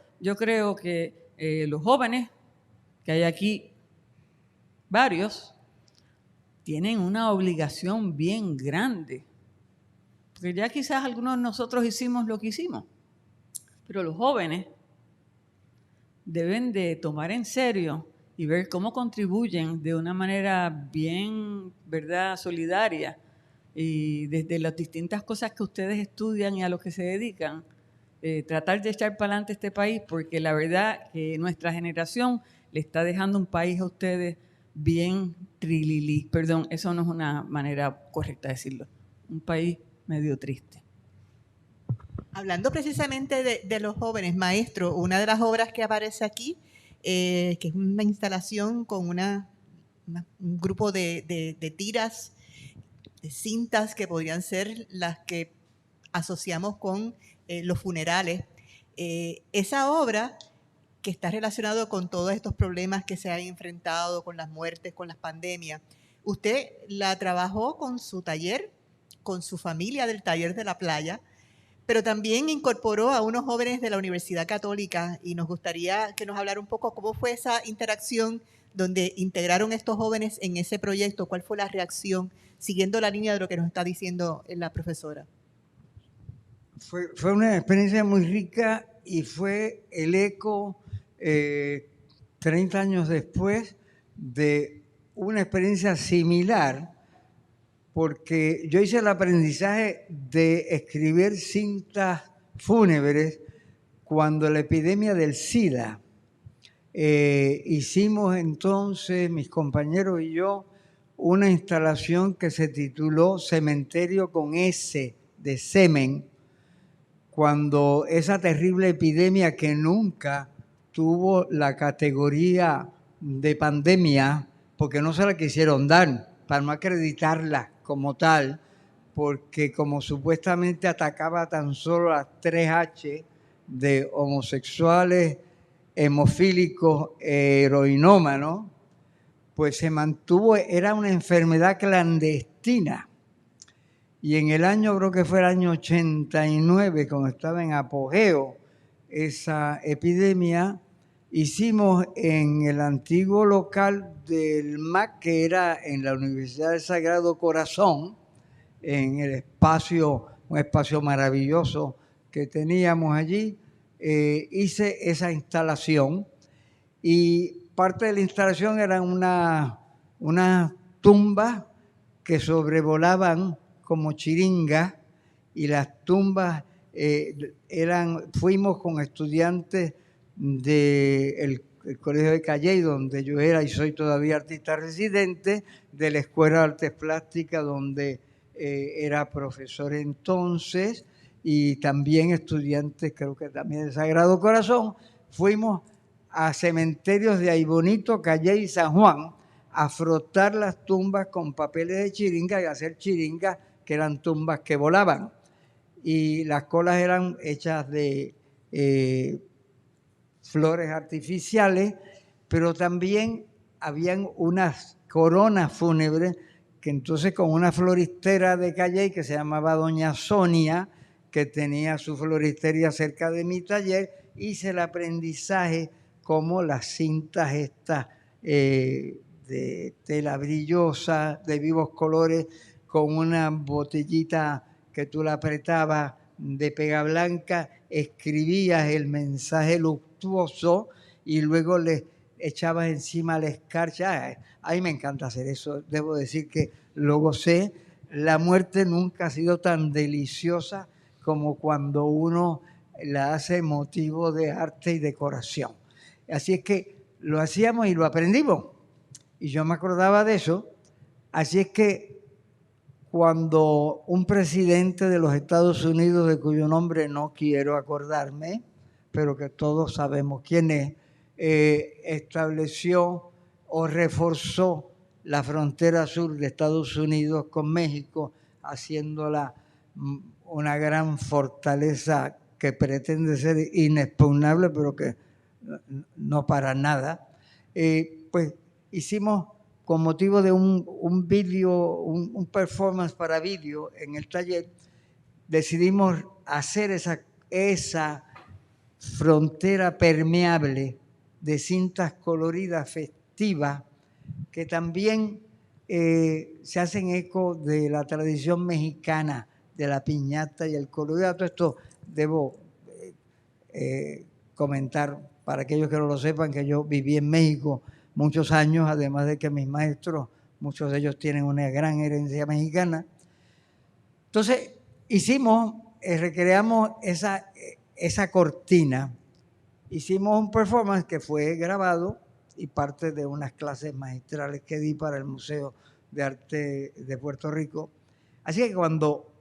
que los jóvenes, que hay aquí varios, tienen una obligación bien grande. Porque ya quizás algunos de nosotros hicimos lo que hicimos, pero los jóvenes deben de tomar en serio y ver cómo contribuyen de una manera bien, ¿verdad?, solidaria, y desde las distintas cosas que ustedes estudian y a lo que se dedican, tratar de echar para adelante este país, porque la verdad que nuestra generación le está dejando un país a ustedes bien trililí. Perdón, eso no es una manera correcta de decirlo. Un país medio triste. Hablando precisamente de los jóvenes, maestro, una de las obras que aparece aquí, que es una instalación con un grupo de tiras, de cintas que podrían ser las que asociamos con los funerales. Esa obra que está relacionada con todos estos problemas que se han enfrentado, con las muertes, con las pandemias, usted la trabajó con su taller, con su familia del taller de la playa, pero también incorporó a unos jóvenes de la Universidad Católica y nos gustaría que nos hablara un poco cómo fue esa interacción donde integraron estos jóvenes en ese proyecto, cuál fue la reacción, siguiendo la línea de lo que nos está diciendo la profesora. Fue una experiencia muy rica y fue el eco 30 años después de una experiencia similar, porque yo hice el aprendizaje de escribir cintas fúnebres cuando la epidemia del SIDA. Hicimos entonces, mis compañeros y yo, una instalación que se tituló Cementerio con S de semen, cuando esa terrible epidemia que nunca tuvo la categoría de pandemia, porque no se la quisieron dar, para no acreditarla como tal, porque como supuestamente atacaba tan solo las 3H de homosexuales, hemofílicos, heroinómanos, pues se mantuvo, era una enfermedad clandestina. Y en el año, creo que fue el año 89, cuando estaba en apogeo esa epidemia, hicimos en el antiguo local del MAC, que era en la Universidad del Sagrado Corazón, en el espacio, un espacio maravilloso que teníamos allí, hice esa instalación y parte de la instalación eran unas tumbas que sobrevolaban como chiringas, y las tumbas fuimos con estudiantes del Colegio de Calley, donde yo era y soy todavía artista residente, de la Escuela de Artes Plásticas, donde era profesor entonces, y también estudiantes, creo que también del Sagrado Corazón. Fuimos a cementerios de Aibonito, Calley y San Juan a frotar las tumbas con papeles de chiringa y hacer chiringas que eran tumbas que volaban. Y las colas eran hechas de flores artificiales, pero también habían unas coronas fúnebres que entonces con una floristera de Calley que se llamaba Doña Sonia, que tenía su floristería cerca de mi taller, hice el aprendizaje como las cintas estas de tela brillosa, de vivos colores, con una botellita que tú la apretabas de pega blanca, escribías el mensaje luctuoso y luego le echabas encima la escarcha. A mí me encanta hacer eso, debo decir que lo gocé. La muerte nunca ha sido tan deliciosa como cuando uno la hace motivo de arte y decoración. Así es que lo hacíamos y lo aprendimos. Y yo me acordaba de eso. Así es que cuando un presidente de los Estados Unidos, de cuyo nombre no quiero acordarme, pero que todos sabemos quién es, estableció o reforzó la frontera sur de Estados Unidos con México, haciéndola una gran fortaleza que pretende ser inexpugnable, pero que no para nada. Pues hicimos, con motivo de un vídeo, un performance para vídeo en el taller, decidimos hacer esa frontera permeable de cintas coloridas festivas que también se hacen eco de la tradición mexicana, de la piñata y el colorido. Todo esto debo comentar para aquellos que no lo sepan, que yo viví en México muchos años, además de que mis maestros, muchos de ellos tienen una gran herencia mexicana. Entonces, recreamos esa cortina, hicimos un performance que fue grabado y parte de unas clases magistrales que di para el Museo de Arte de Puerto Rico. Así que cuando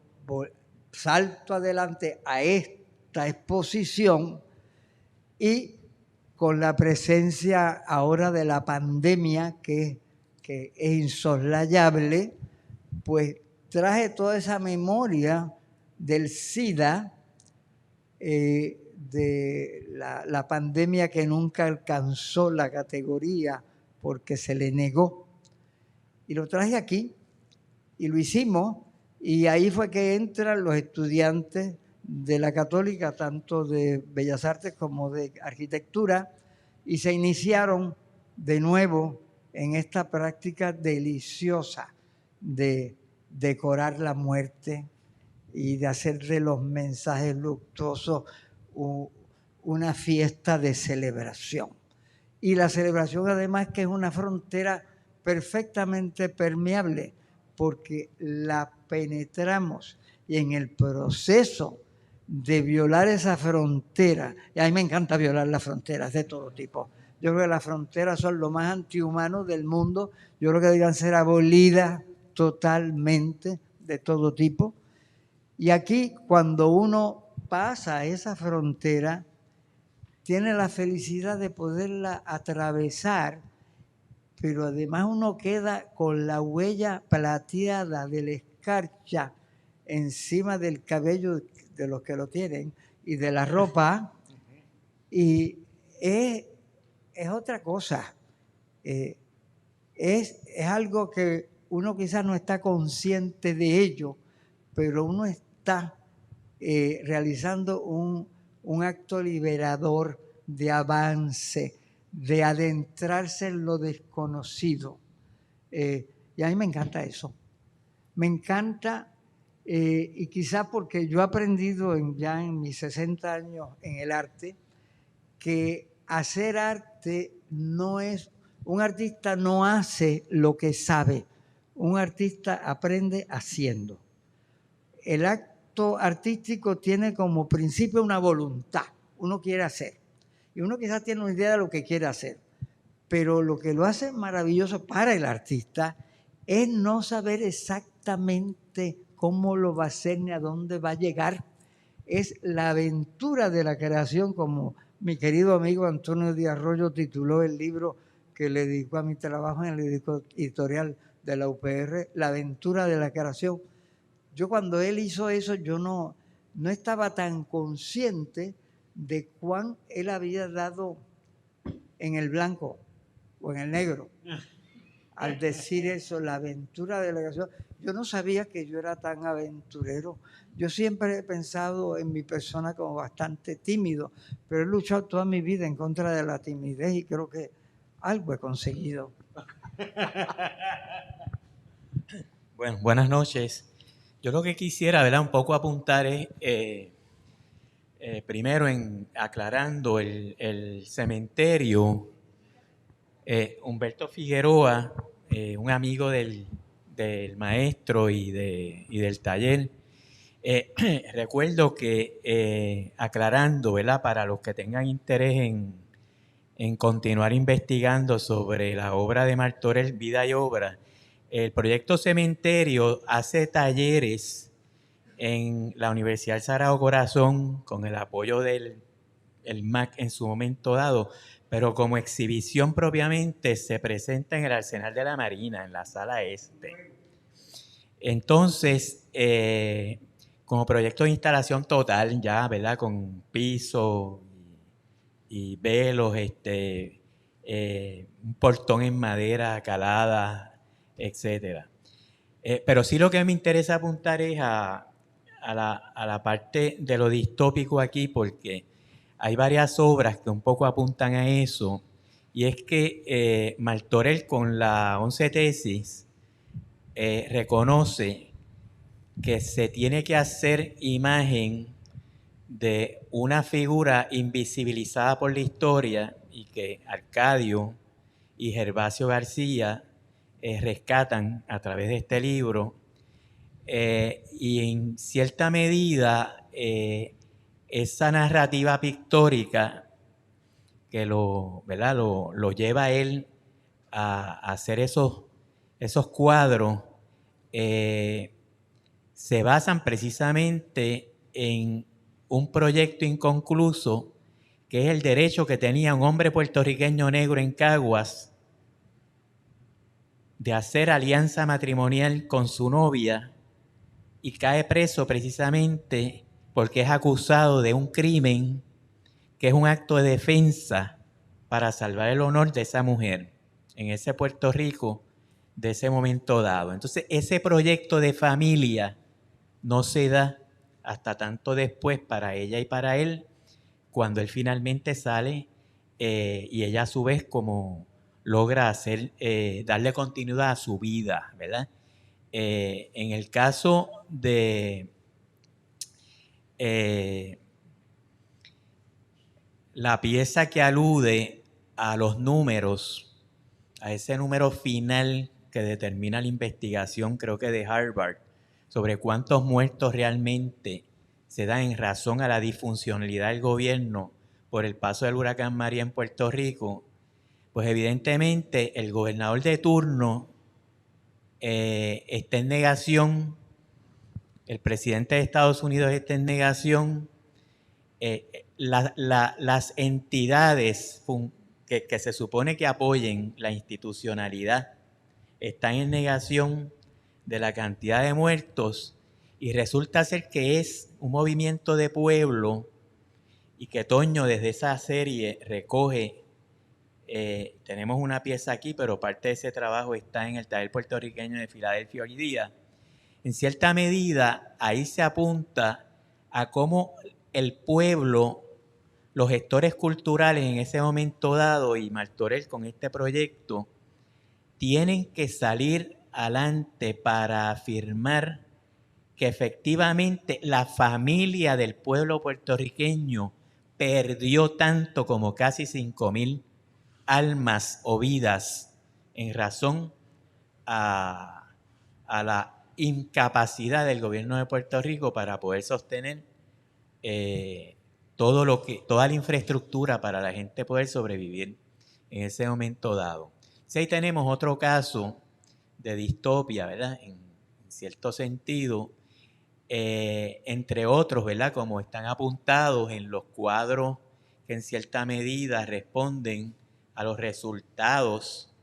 salto adelante a esta exposición y con la presencia ahora de la pandemia que es insoslayable, pues traje toda esa memoria del SIDA, de la pandemia que nunca alcanzó la categoría porque se le negó. Y lo traje aquí y lo hicimos, y ahí fue que entran los estudiantes de la Católica, tanto de Bellas Artes como de Arquitectura, y se iniciaron de nuevo en esta práctica deliciosa de decorar la muerte y de hacer de los mensajes luctuosos una fiesta de celebración. Y la celebración además que es una frontera perfectamente permeable, porque la penetramos y en el proceso de violar esa frontera, y a mí me encanta violar las fronteras de todo tipo. Yo creo que las fronteras son lo más antihumano del mundo. Yo creo que deben ser abolidas totalmente de todo tipo. Y aquí, cuando uno pasa esa frontera, tiene la felicidad de poderla atravesar, pero además uno queda con la huella plateada de la escarcha encima del cabello de los que lo tienen y de la ropa, y es otra cosa. Es algo que uno quizás no está consciente de ello, pero uno está realizando un acto liberador de avance, de adentrarse en lo desconocido. Y a mí me encanta eso. Me encanta, y quizá porque yo he aprendido ya en mis 60 años en el arte, que hacer arte no es, un artista no hace lo que sabe, un artista aprende haciendo. El acto artístico tiene como principio una voluntad, uno quiere hacer, y uno quizás tiene una idea de lo que quiere hacer, pero lo que lo hace maravilloso para el artista es no saber exactamente cómo lo va a hacer ni a dónde va a llegar. Es la aventura de la creación, como mi querido amigo Antonio Díaz Arroyo tituló el libro que le dedicó a mi trabajo en el editorial de la UPR, La aventura de la creación. Yo cuando él hizo eso, yo no estaba tan consciente de cuán él había dado en el blanco. o en el negro. Al decir eso, la aventura de la canción, yo no sabía que yo era tan aventurero. Yo siempre he pensado en mi persona como bastante tímido, pero he luchado toda mi vida en contra de la timidez y creo que algo he conseguido. Bueno, buenas noches. Yo lo que quisiera, ¿verdad?, un poco apuntar es, primero, aclarando el cementerio. Humberto Figueroa, un amigo del maestro y del taller, recuerdo que, aclarando, ¿verdad?, para los que tengan interés en continuar investigando sobre la obra de Martorell, Vida y Obra, el proyecto Cementerio hace talleres en la Universidad del Sagrado Corazón con el apoyo del MAC en su momento dado, pero como exhibición propiamente se presenta en el Arsenal de la Marina, en la sala este. Entonces, como proyecto de instalación total ya, ¿verdad?, con piso y velos, un portón en madera calada, etcétera. Pero sí lo que me interesa apuntar es a la parte de lo distópico aquí, porque hay varias obras que un poco apuntan a eso, y es que Martorell con la 11 tesis reconoce que se tiene que hacer imagen de una figura invisibilizada por la historia y que Arcadio y Gervasio García rescatan a través de este libro, y en cierta medida esa narrativa pictórica que lo lleva a él a hacer esos cuadros, se basan precisamente en un proyecto inconcluso que es el derecho que tenía un hombre puertorriqueño negro en Caguas de hacer alianza matrimonial con su novia, y cae preso precisamente porque es acusado de un crimen que es un acto de defensa para salvar el honor de esa mujer en ese Puerto Rico de ese momento dado. Entonces, ese proyecto de familia no se da hasta tanto después para ella y para él, cuando él finalmente sale y ella a su vez como logra darle continuidad a su vida, ¿verdad? En el caso de la pieza que alude a los números, a ese número final que determina la investigación, creo que de Harvard, sobre cuántos muertos realmente se dan en razón a la disfuncionalidad del gobierno por el paso del huracán María en Puerto Rico, pues evidentemente el gobernador de turno está en negación, el presidente de Estados Unidos está en negación, las entidades que se supone que apoyen la institucionalidad están en negación de la cantidad de muertos, y resulta ser que es un movimiento de pueblo, y que Toño desde esa serie recoge, tenemos una pieza aquí, pero parte de ese trabajo está en el taller puertorriqueño de Filadelfia hoy día. En cierta medida, ahí se apunta a cómo el pueblo, los gestores culturales en ese momento dado, y Martorell con este proyecto, tienen que salir adelante para afirmar que efectivamente la familia del pueblo puertorriqueño perdió tanto como casi 5,000 almas o vidas en razón a la incapacidad del gobierno de Puerto Rico para poder sostener toda la infraestructura para la gente poder sobrevivir en ese momento dado. Si ahí tenemos otro caso de distopia, ¿verdad?, en cierto sentido, entre otros, ¿verdad?, como están apuntados en los cuadros que en cierta medida responden a los resultados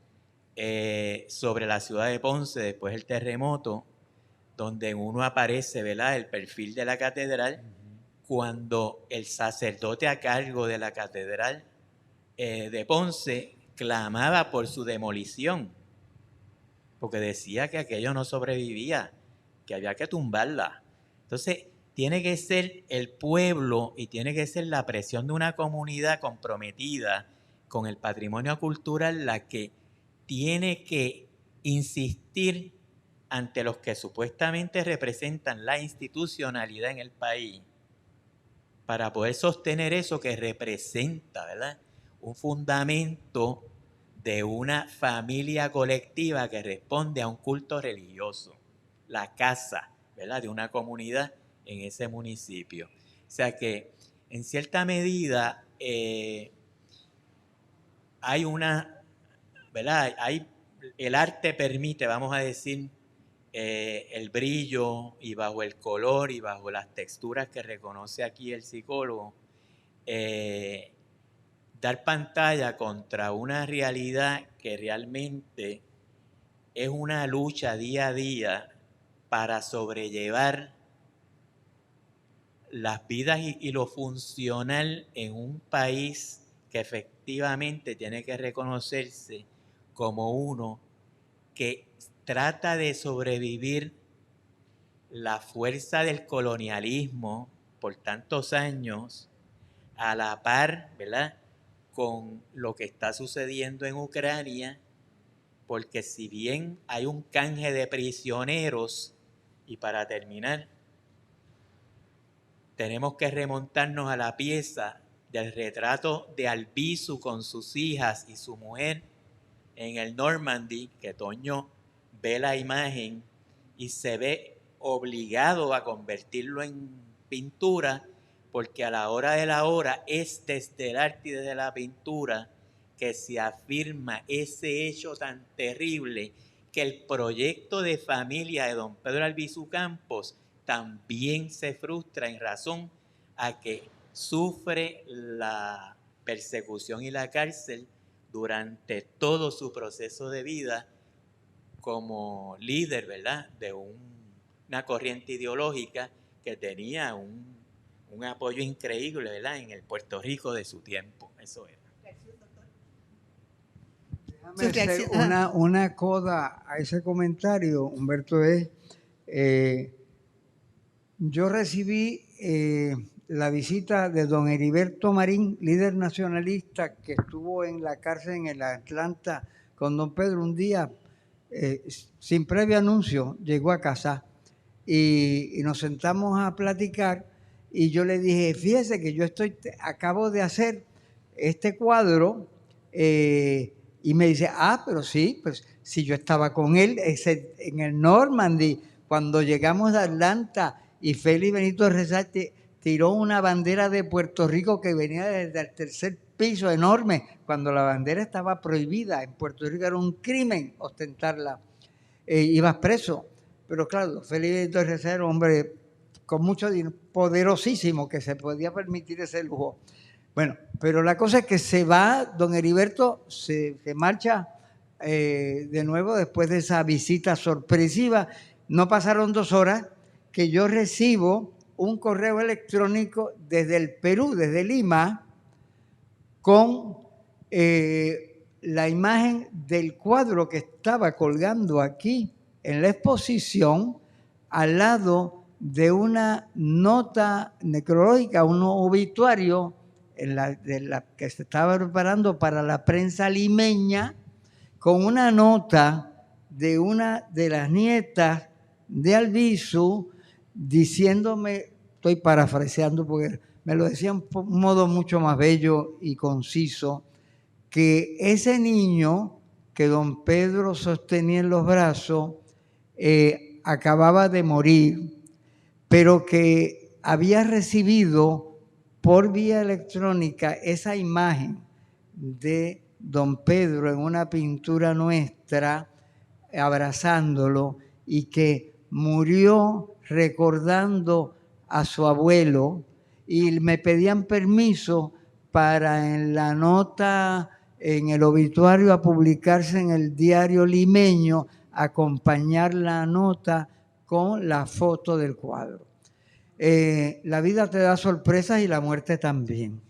sobre la ciudad de Ponce después del terremoto, donde en uno aparece, ¿verdad?, el perfil de la catedral, cuando el sacerdote a cargo de la catedral de Ponce clamaba por su demolición, porque decía que aquello no sobrevivía, que había que tumbarla. Entonces, tiene que ser el pueblo y tiene que ser la presión de una comunidad comprometida con el patrimonio cultural la que tiene que insistir ante los que supuestamente representan la institucionalidad en el país para poder sostener eso que representa, ¿verdad?, un fundamento de una familia colectiva que responde a un culto religioso, la casa, ¿verdad?, de una comunidad en ese municipio. O sea que, en cierta medida, hay una, ¿verdad?, el arte permite, vamos a decir, el brillo y bajo el color y bajo las texturas que reconoce aquí el psicólogo, dar pantalla contra una realidad que realmente es una lucha día a día para sobrellevar las vidas y lo funcional en un país que efectivamente tiene que reconocerse como uno que trata de sobrevivir la fuerza del colonialismo por tantos años a la par, ¿verdad?, con lo que está sucediendo en Ucrania, porque si bien hay un canje de prisioneros, y para terminar, tenemos que remontarnos a la pieza del retrato de Albizu con sus hijas y su mujer en el Normandy, que Toño ve la imagen y se ve obligado a convertirlo en pintura, porque a la hora de la hora es desde el arte y desde la pintura que se afirma ese hecho tan terrible, que el proyecto de familia de don Pedro Albizu Campos también se frustra en razón a que sufre la persecución y la cárcel durante todo su proceso de vida como líder, ¿verdad?, de una corriente ideológica que tenía un apoyo increíble, ¿verdad?, en el Puerto Rico de su tiempo. Eso era. Déjame hacer una coda a ese comentario, Humberto. Yo recibí la visita de don Heriberto Marín, líder nacionalista que estuvo en la cárcel en el Atlanta con don Pedro un día, sin previo anuncio, llegó a casa y nos sentamos a platicar y yo le dije, fíjese que yo acabo de hacer este cuadro y me dice, pero sí, pues si yo estaba con él en el Normandy, cuando llegamos a Atlanta y Félix Benito Rezate tiró una bandera de Puerto Rico que venía desde el tercer piso, enorme, cuando la bandera estaba prohibida. En Puerto Rico era un crimen ostentarla. Ibas preso. Pero claro, Félix Benito Rezate era un hombre con mucho dinero, poderosísimo, que se podía permitir ese lujo. Bueno, pero la cosa es que se va, don Heriberto se marcha de nuevo después de esa visita sorpresiva. No pasaron 2 horas que yo recibo un correo electrónico desde el Perú, desde Lima, con la imagen del cuadro que estaba colgando aquí en la exposición, al lado de una nota necrológica, un obituario de la que se estaba preparando para la prensa limeña, con una nota de una de las nietas de Albizu diciéndome, estoy parafraseando porque me lo decía en un modo mucho más bello y conciso, que ese niño que don Pedro sostenía en los brazos acababa de morir, pero que había recibido por vía electrónica esa imagen de don Pedro en una pintura nuestra, abrazándolo, y que murió recordando a su abuelo, y me pedían permiso para en la nota, en el obituario a publicarse en el diario limeño, acompañar la nota con la foto del cuadro. La vida te da sorpresas y la muerte también.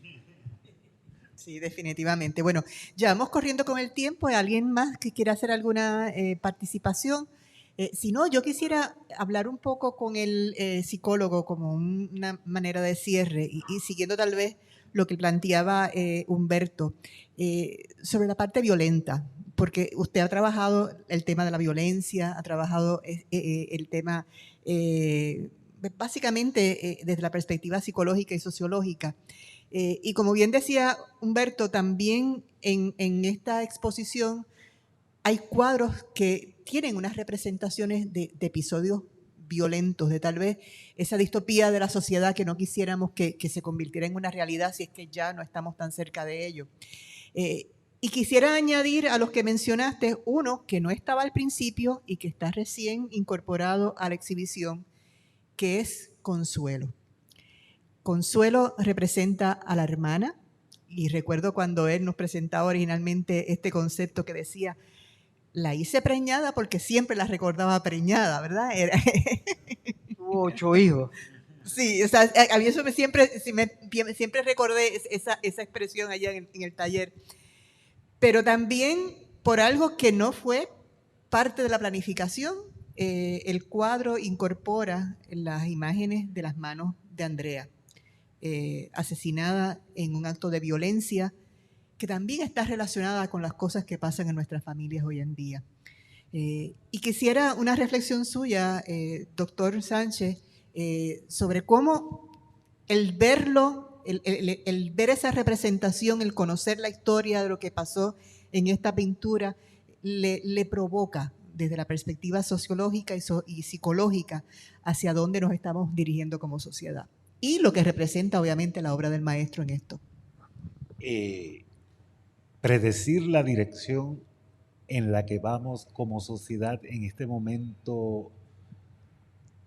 Sí, definitivamente. Bueno, ya vamos corriendo con el tiempo. ¿Hay alguien más que quiera hacer alguna participación? Si no, yo quisiera hablar un poco con el psicólogo como una manera de cierre y siguiendo tal vez lo que planteaba Humberto sobre la parte violenta, porque usted ha trabajado el tema de la violencia, ha trabajado el tema básicamente desde la perspectiva psicológica y sociológica. Y como bien decía Humberto, también en esta exposición hay cuadros que tienen unas representaciones de episodios violentos, de tal vez esa distopía de la sociedad que no quisiéramos que se convirtiera en una realidad si es que ya no estamos tan cerca de ello. Y quisiera añadir a los que mencionaste uno que no estaba al principio y que está recién incorporado a la exhibición, que es Consuelo. Consuelo representa a la hermana, y recuerdo cuando él nos presentaba originalmente este concepto que decía, la hice preñada porque siempre la recordaba preñada, ¿verdad? Tuvo 8 hijos. Sí, o sea, a mí eso siempre recordé esa expresión allá en el taller. Pero también por algo que no fue parte de la planificación, el cuadro incorpora las imágenes de las manos de Andrea. Asesinada en un acto de violencia que también está relacionada con las cosas que pasan en nuestras familias hoy en día. Y quisiera una reflexión suya, doctor Sánchez, sobre cómo el verlo, el ver esa representación, el conocer la historia de lo que pasó en esta pintura, le provoca desde la perspectiva sociológica y psicológica hacia dónde nos estamos dirigiendo como sociedad. Y lo que representa, obviamente, la obra del maestro en esto. Predecir la dirección en la que vamos como sociedad en este momento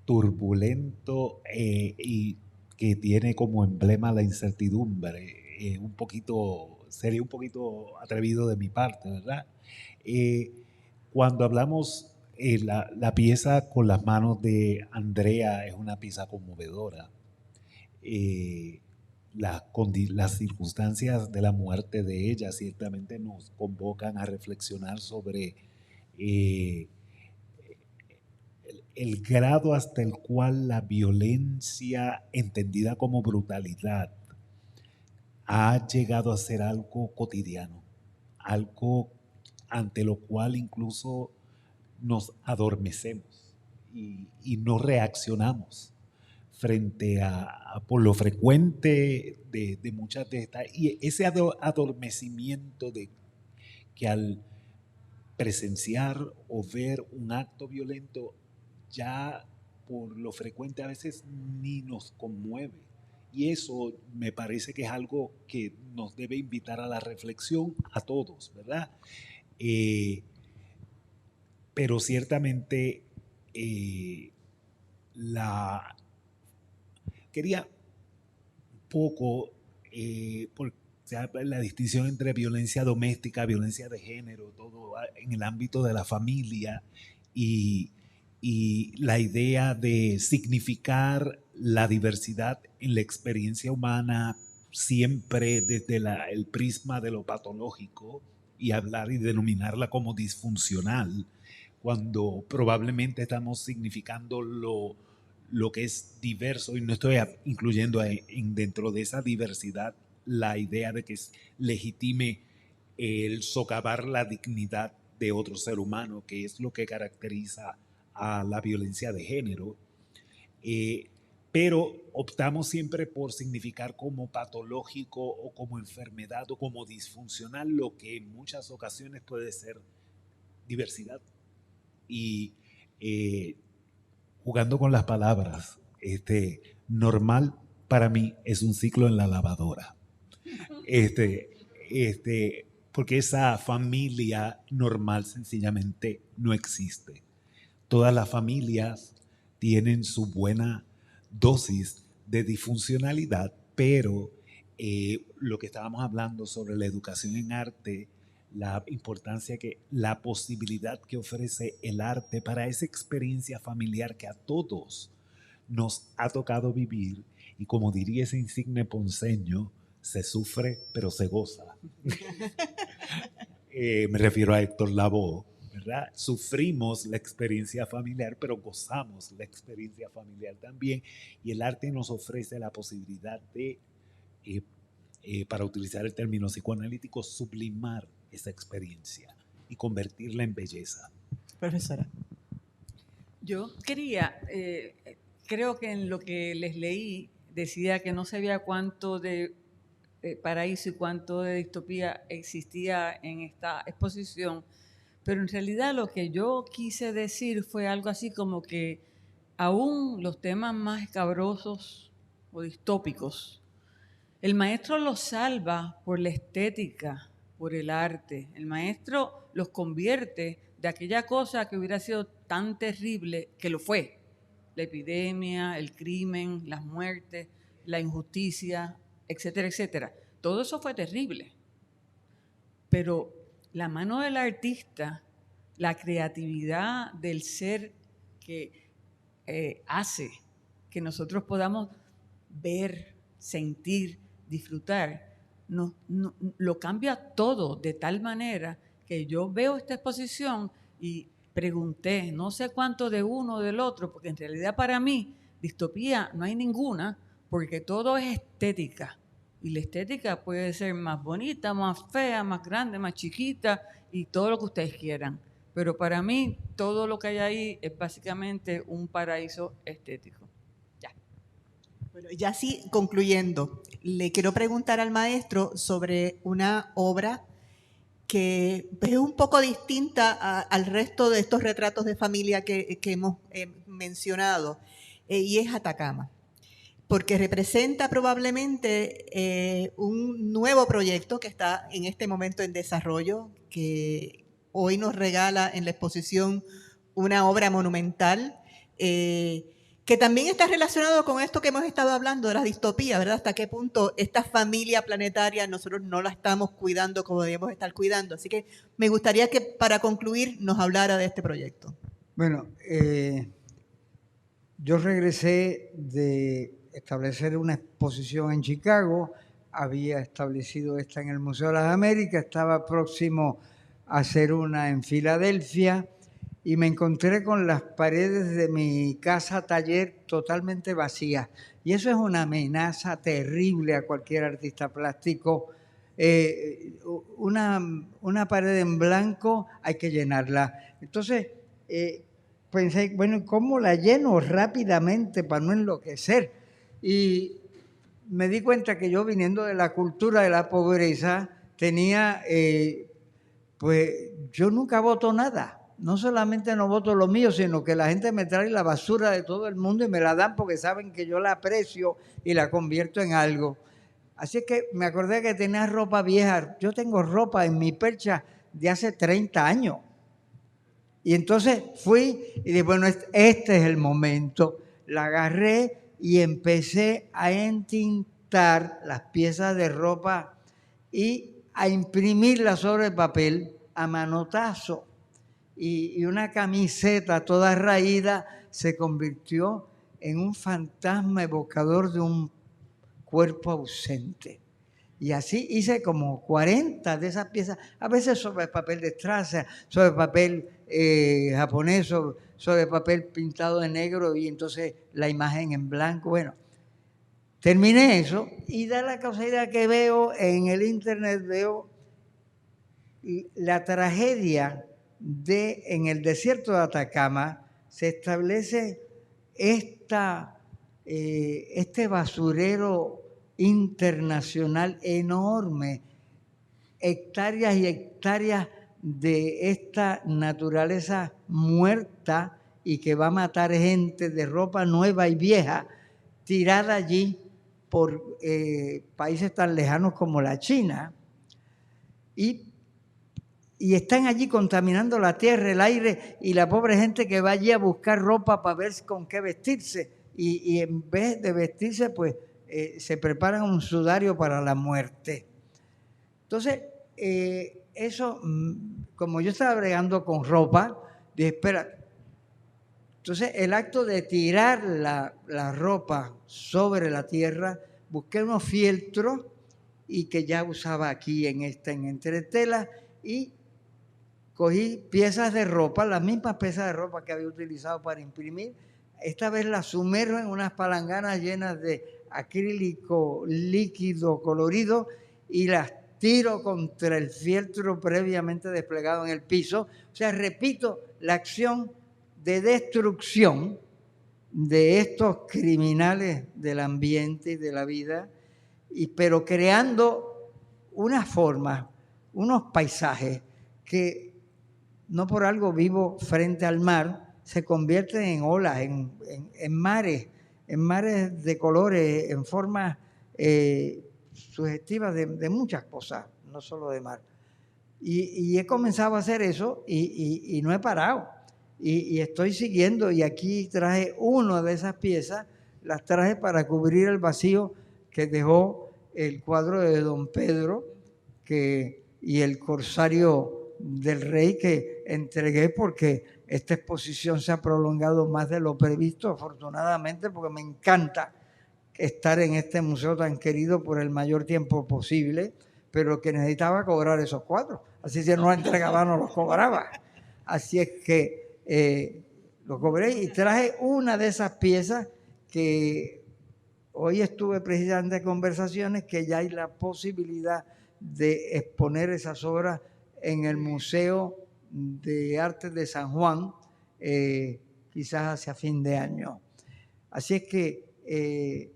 turbulento y que tiene como emblema la incertidumbre, sería un poquito atrevido de mi parte, ¿verdad? Cuando hablamos, la pieza con las manos de Andrea es una pieza conmovedora. Las circunstancias de la muerte de ella ciertamente nos convocan a reflexionar sobre el grado hasta el cual la violencia entendida como brutalidad ha llegado a ser algo cotidiano, algo ante lo cual incluso nos adormecemos y no reaccionamos frente a por lo frecuente de muchas de estas, y ese adormecimiento de que al presenciar o ver un acto violento ya por lo frecuente a veces ni nos conmueve, y eso me parece que es algo que nos debe invitar a la reflexión a todos, ¿verdad? Pero ciertamente quería un poco por la distinción entre violencia doméstica, violencia de género, todo en el ámbito de la familia y la idea de significar la diversidad en la experiencia humana siempre desde el prisma de lo patológico y hablar y denominarla como disfuncional, cuando probablemente estamos significando lo que es diverso, y no estoy incluyendo dentro de esa diversidad la idea de que es legitime el socavar la dignidad de otro ser humano, que es lo que caracteriza a la violencia de género, pero optamos siempre por significar como patológico o como enfermedad o como disfuncional lo que en muchas ocasiones puede ser diversidad. Y jugando con las palabras, normal para mí es un ciclo en la lavadora. Porque esa familia normal sencillamente no existe. Todas las familias tienen su buena dosis de disfuncionalidad, pero lo que estábamos hablando sobre la educación en arte, la importancia la posibilidad que ofrece el arte para esa experiencia familiar que a todos nos ha tocado vivir, y como diría ese insigne ponceño, se sufre, pero se goza. Me refiero a Héctor Lavoe, ¿verdad? Sufrimos la experiencia familiar, pero gozamos la experiencia familiar también. Y el arte nos ofrece la posibilidad de, para utilizar el término psicoanalítico, sublimar esa experiencia y convertirla en belleza. Profesora. Yo quería, creo que en lo que les leí decía que no sabía cuánto de paraíso y cuánto de distopía existía en esta exposición, pero en realidad lo que yo quise decir fue algo así como que aún los temas más escabrosos o distópicos, el maestro los salva por la estética, por el arte. El maestro los convierte de aquella cosa que hubiera sido tan terrible, que lo fue. La epidemia, el crimen, las muertes, la injusticia, etcétera, etcétera. Todo eso fue terrible. Pero la mano del artista, la creatividad del ser que hace que nosotros podamos ver, sentir, disfrutar, lo cambia todo de tal manera que yo veo esta exposición y pregunté, no sé cuánto de uno o del otro, porque en realidad para mí distopía no hay ninguna, porque todo es estética. Y la estética puede ser más bonita, más fea, más grande, más chiquita y todo lo que ustedes quieran. Pero para mí todo lo que hay ahí es básicamente un paraíso estético. Ya. Bueno, ya sí, concluyendo, le quiero preguntar al maestro sobre una obra que es un poco distinta al resto de estos retratos de familia que hemos mencionado, y es Atacama, porque representa probablemente un nuevo proyecto que está en este momento en desarrollo, que hoy nos regala en la exposición una obra monumental, que también está relacionado con esto que hemos estado hablando de las distopías, ¿verdad? Hasta qué punto esta familia planetaria nosotros no la estamos cuidando como debemos estar cuidando. Así que me gustaría que para concluir nos hablara de este proyecto. Bueno, yo regresé de establecer una exposición en Chicago, había establecido esta en el Museo de las Américas, estaba próximo a hacer una en Filadelfia, y me encontré con las paredes de mi casa taller totalmente vacías. Y eso es una amenaza terrible a cualquier artista plástico. Una pared en blanco hay que llenarla. Entonces pensé, bueno, ¿cómo la lleno rápidamente para no enloquecer? Y me di cuenta que yo, viniendo de la cultura de la pobreza, tenía, pues yo nunca voto nada. No solamente no voto lo mío, sino que la gente me trae la basura de todo el mundo y me la dan porque saben que yo la aprecio y la convierto en algo. Así que me acordé que tenía ropa vieja. Yo tengo ropa en mi percha de hace 30 años. Y entonces fui y dije, bueno, este es el momento. La agarré y empecé a entintar las piezas de ropa y a imprimirlas sobre papel a manotazo. Y una camiseta toda raída se convirtió en un fantasma evocador de un cuerpo ausente. Y así hice como 40 de esas piezas, a veces sobre papel de estraza, sobre papel japonés, sobre papel pintado de negro y entonces la imagen en blanco. Bueno, terminé eso y da la casualidad que veo en el internet, veo la tragedia en el desierto de Atacama. Se establece este basurero internacional enorme, hectáreas y hectáreas de esta naturaleza muerta y que va a matar gente, de ropa nueva y vieja, tirada allí por países tan lejanos como la China, y están allí contaminando la tierra, el aire, y la pobre gente que va allí a buscar ropa para ver con qué vestirse, y en vez de vestirse, pues se preparan un sudario para la muerte. Entonces, eso, como yo estaba bregando con ropa, dije, espera. Entonces, el acto de tirar la ropa sobre la tierra, busqué unos fieltros y que ya usaba aquí en Entretela, y cogí piezas de ropa, las mismas piezas de ropa que había utilizado para imprimir. Esta vez las sumerjo en unas palanganas llenas de acrílico líquido colorido y las tiro contra el fieltro previamente desplegado en el piso. O sea, repito, la acción de destrucción de estos criminales del ambiente y de la vida, pero creando unas formas, unos paisajes que no por algo vivo frente al mar, se convierten en olas, en mares de colores, en formas sugestivas de muchas cosas, no solo de mar. Y he comenzado a hacer eso y no he parado. Y estoy siguiendo, y aquí traje una de esas piezas, las traje para cubrir el vacío que dejó el cuadro de Don Pedro y el Corsario del Rey, que entregué porque esta exposición se ha prolongado más de lo previsto, afortunadamente, porque me encanta estar en este museo tan querido por el mayor tiempo posible, pero que necesitaba cobrar esos cuadros. Así si no los entregaba, no los cobraba. Así es que lo cobré y traje una de esas piezas que hoy estuve precisamente en conversaciones que ya hay la posibilidad de exponer esas obras en el Museo de Arte de San Juan, quizás hacia fin de año. Así es que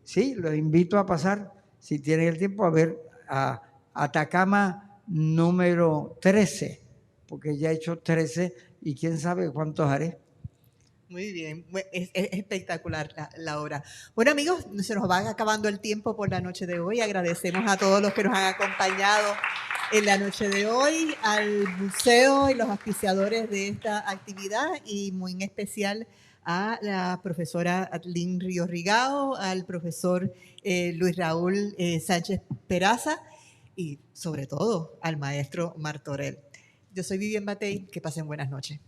sí, los invito a pasar, si tienen el tiempo, a ver a Atacama número 13, porque ya he hecho 13 y quién sabe cuántos haré. Muy bien, es espectacular la obra. Bueno, amigos, se nos va acabando el tiempo por la noche de hoy. Agradecemos a todos los que nos han acompañado en la noche de hoy, al museo y los auspiciadores de esta actividad, y muy en especial a la profesora Atlín Ríos Rigao, al profesor Luis Raúl Sánchez Peraza y sobre todo al maestro Martorell. Yo soy Vivian Matei, que pasen buenas noches.